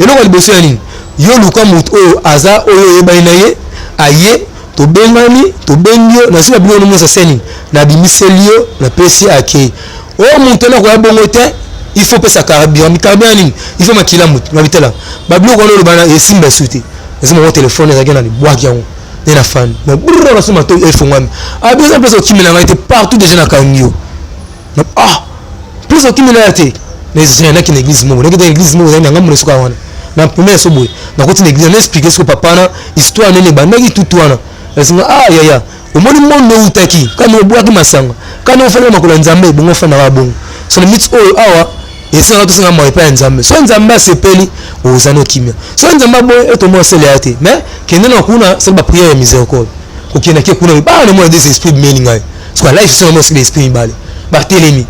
et non le besoin ni yo luka mut o aza o yo ba inaye aye to bengani to bengio na sima bilo no seni na bimiselio na pesi ake o montena ko bongote il faut pesa carburant mi carburant il faut makila mut na bitela ba bilo ko lo bana esimba suti ezima mo téléphone ezaka na libwaki yango na fan na burro na sima to efongwami a besoin pesa kimina ngate partout déjà na kanyo plus kimina ate les gens qui l'église mo na l'église mo na ngamu suka wana na premier soboy na côté l'église na expliquer ce que papa na histoire nene banaki tout wana esinga ya omoni mondo utaki kana obwaki masanga kana ofana makolo nzambe bongo fana wa bongo so le mit o awa esinga to singa mo epa nzambe so nzambe sepeli ozano kimia so nzambe bo eto mo sele ate mais kende na kuna c'est ba prière ya miséricorde okina ke kuna ba na mo des esprit meaning ai so life so mo c'est l'esprit bale ba telemi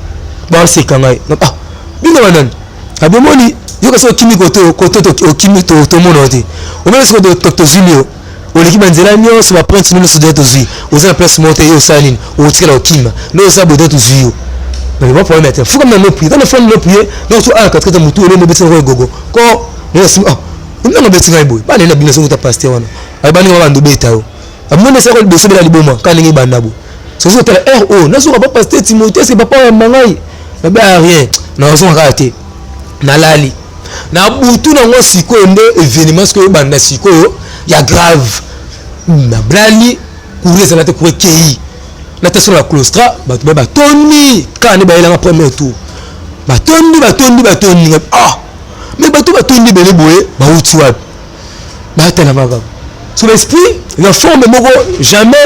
ba se kangai bino banan abomoni yoka so kimiko to kimito to monote o même so de Dr Julio oleki banzela nyonso ba prince nous de tozui oza place monter yo saline o tikala okima no sa bodo tozui yo mais pas problème était faut comme no prier dans le fond no prier donc so a 4 mutu ole no betsa gogo ko no sim on no betsa ngai boy ba na bina so ta pasteur wana ay bani wa ndo beta yo amone sa ko beso bela liboma kana ngi bandabo so so tala ro na so ba pasteur Timothée c'est papa mangai na ba rien na so ngate na lali na butu na ngo sikoyo nde événement sikoyo banda sikoyo ya grave na blali courir ça la te courir kei la te sur la claustra ba toni quand ba ila premier tour ba toni mais ba toni bele boye ba uti wa ba tela maga sur l'esprit la forme moko jamais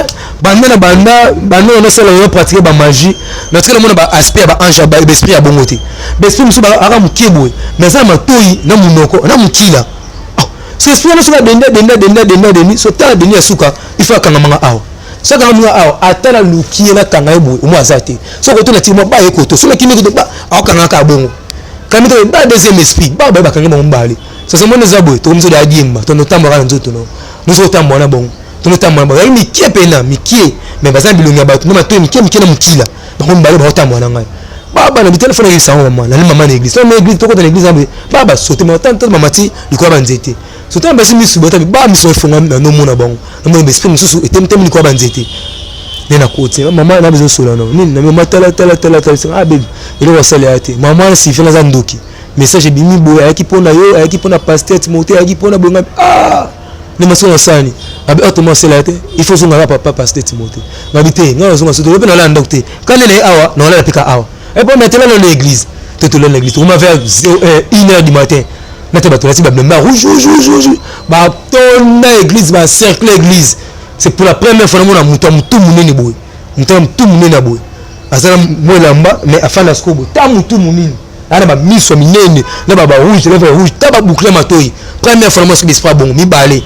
banda on sala yo pratiquer ba magie na tukela mona ba aspect ba ange ba esprit ya bongote ba esprit musu ba ara mukeboye mais ça matoi na munoko na mukila c'est esprit na suka denda so ta deni asuka il faut kanga manga awo so kanga manga awo atala lukiye na kanga ebo mo azate so ko to na timo ba ekoto so na kimi ko ba akanga ka bongo kami to ba deuxième esprit ba kanga mo mbali so so mona zabwe to mzo da diemba to no tambora nzoto no so tambona bongo to no tambona ba mi kie pena mi kie mais baza bilonga ba to na to mi kie na mukila ba ko mbali ba tambona ngai baba na téléphone ya sawa mama na mama na église so na église to ko na église baba sote ma tante mama ti liko ba nzete so tamba si misu bota ba miso fonga na no mona bango na mo esprit mususu etem liko ba nzete nena kote mama na bezo sola no nini na mama tala baby ile wasale ate mama si fena za ndoki message bimi boya yaki pona yo yaki pona pasteur Timothée yaki pona bonga ne masona sani abi autrement c'est là il faut songa papa pasteur Timothée ngabite ngazo ngaso to na la ndokte quand elle est awa non la pika awa et pour mettre là dans l'église tout dans l'église on m'a fait 1h du matin na te bato la tiba blamba rouge ba ton na église ba cercle église c'est pour la première fois na mutu munene boy mutu munene boy azala mwelamba mais afana skobo ta mutu munini ana ba miso minene na ba rouge lèvre rouge ta ba boucler matoi première fois moi c'est pas bon mi balé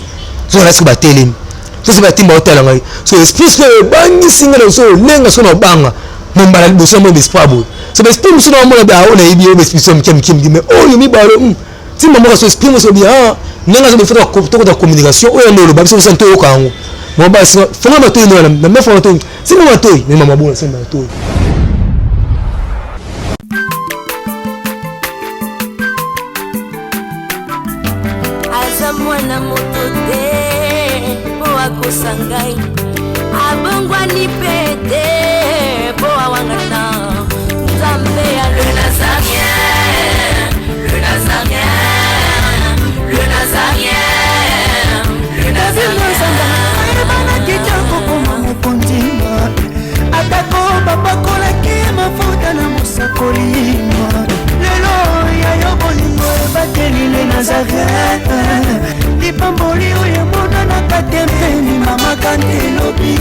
so la skoba telemi so c'est ba timba hôtel ngai so esprit que bangi singa so lenga so na banga mon bala boso mo d'espoir bo c'est esprit muso na mo ba o na ibi o esprit so mkem mais oh mi balé si maman so esprit mo so bien nanga so faire la communication o ya ndolo ba so santo yo kango mo ba so fona matoi no na me fona matoi si mo matoi ni mama bona c'est matoi. Mwana moto te po akosangai abongwani pete po awangana nzambe ya le nazarien le nazarien le nazarien le nazarien bana kitoko koma mokondima atako babakolaki mafuta na mosakolima lelo ya yo bolingo ebateli le nazarien lipamboli oyo mona na katempeni mama kantelobi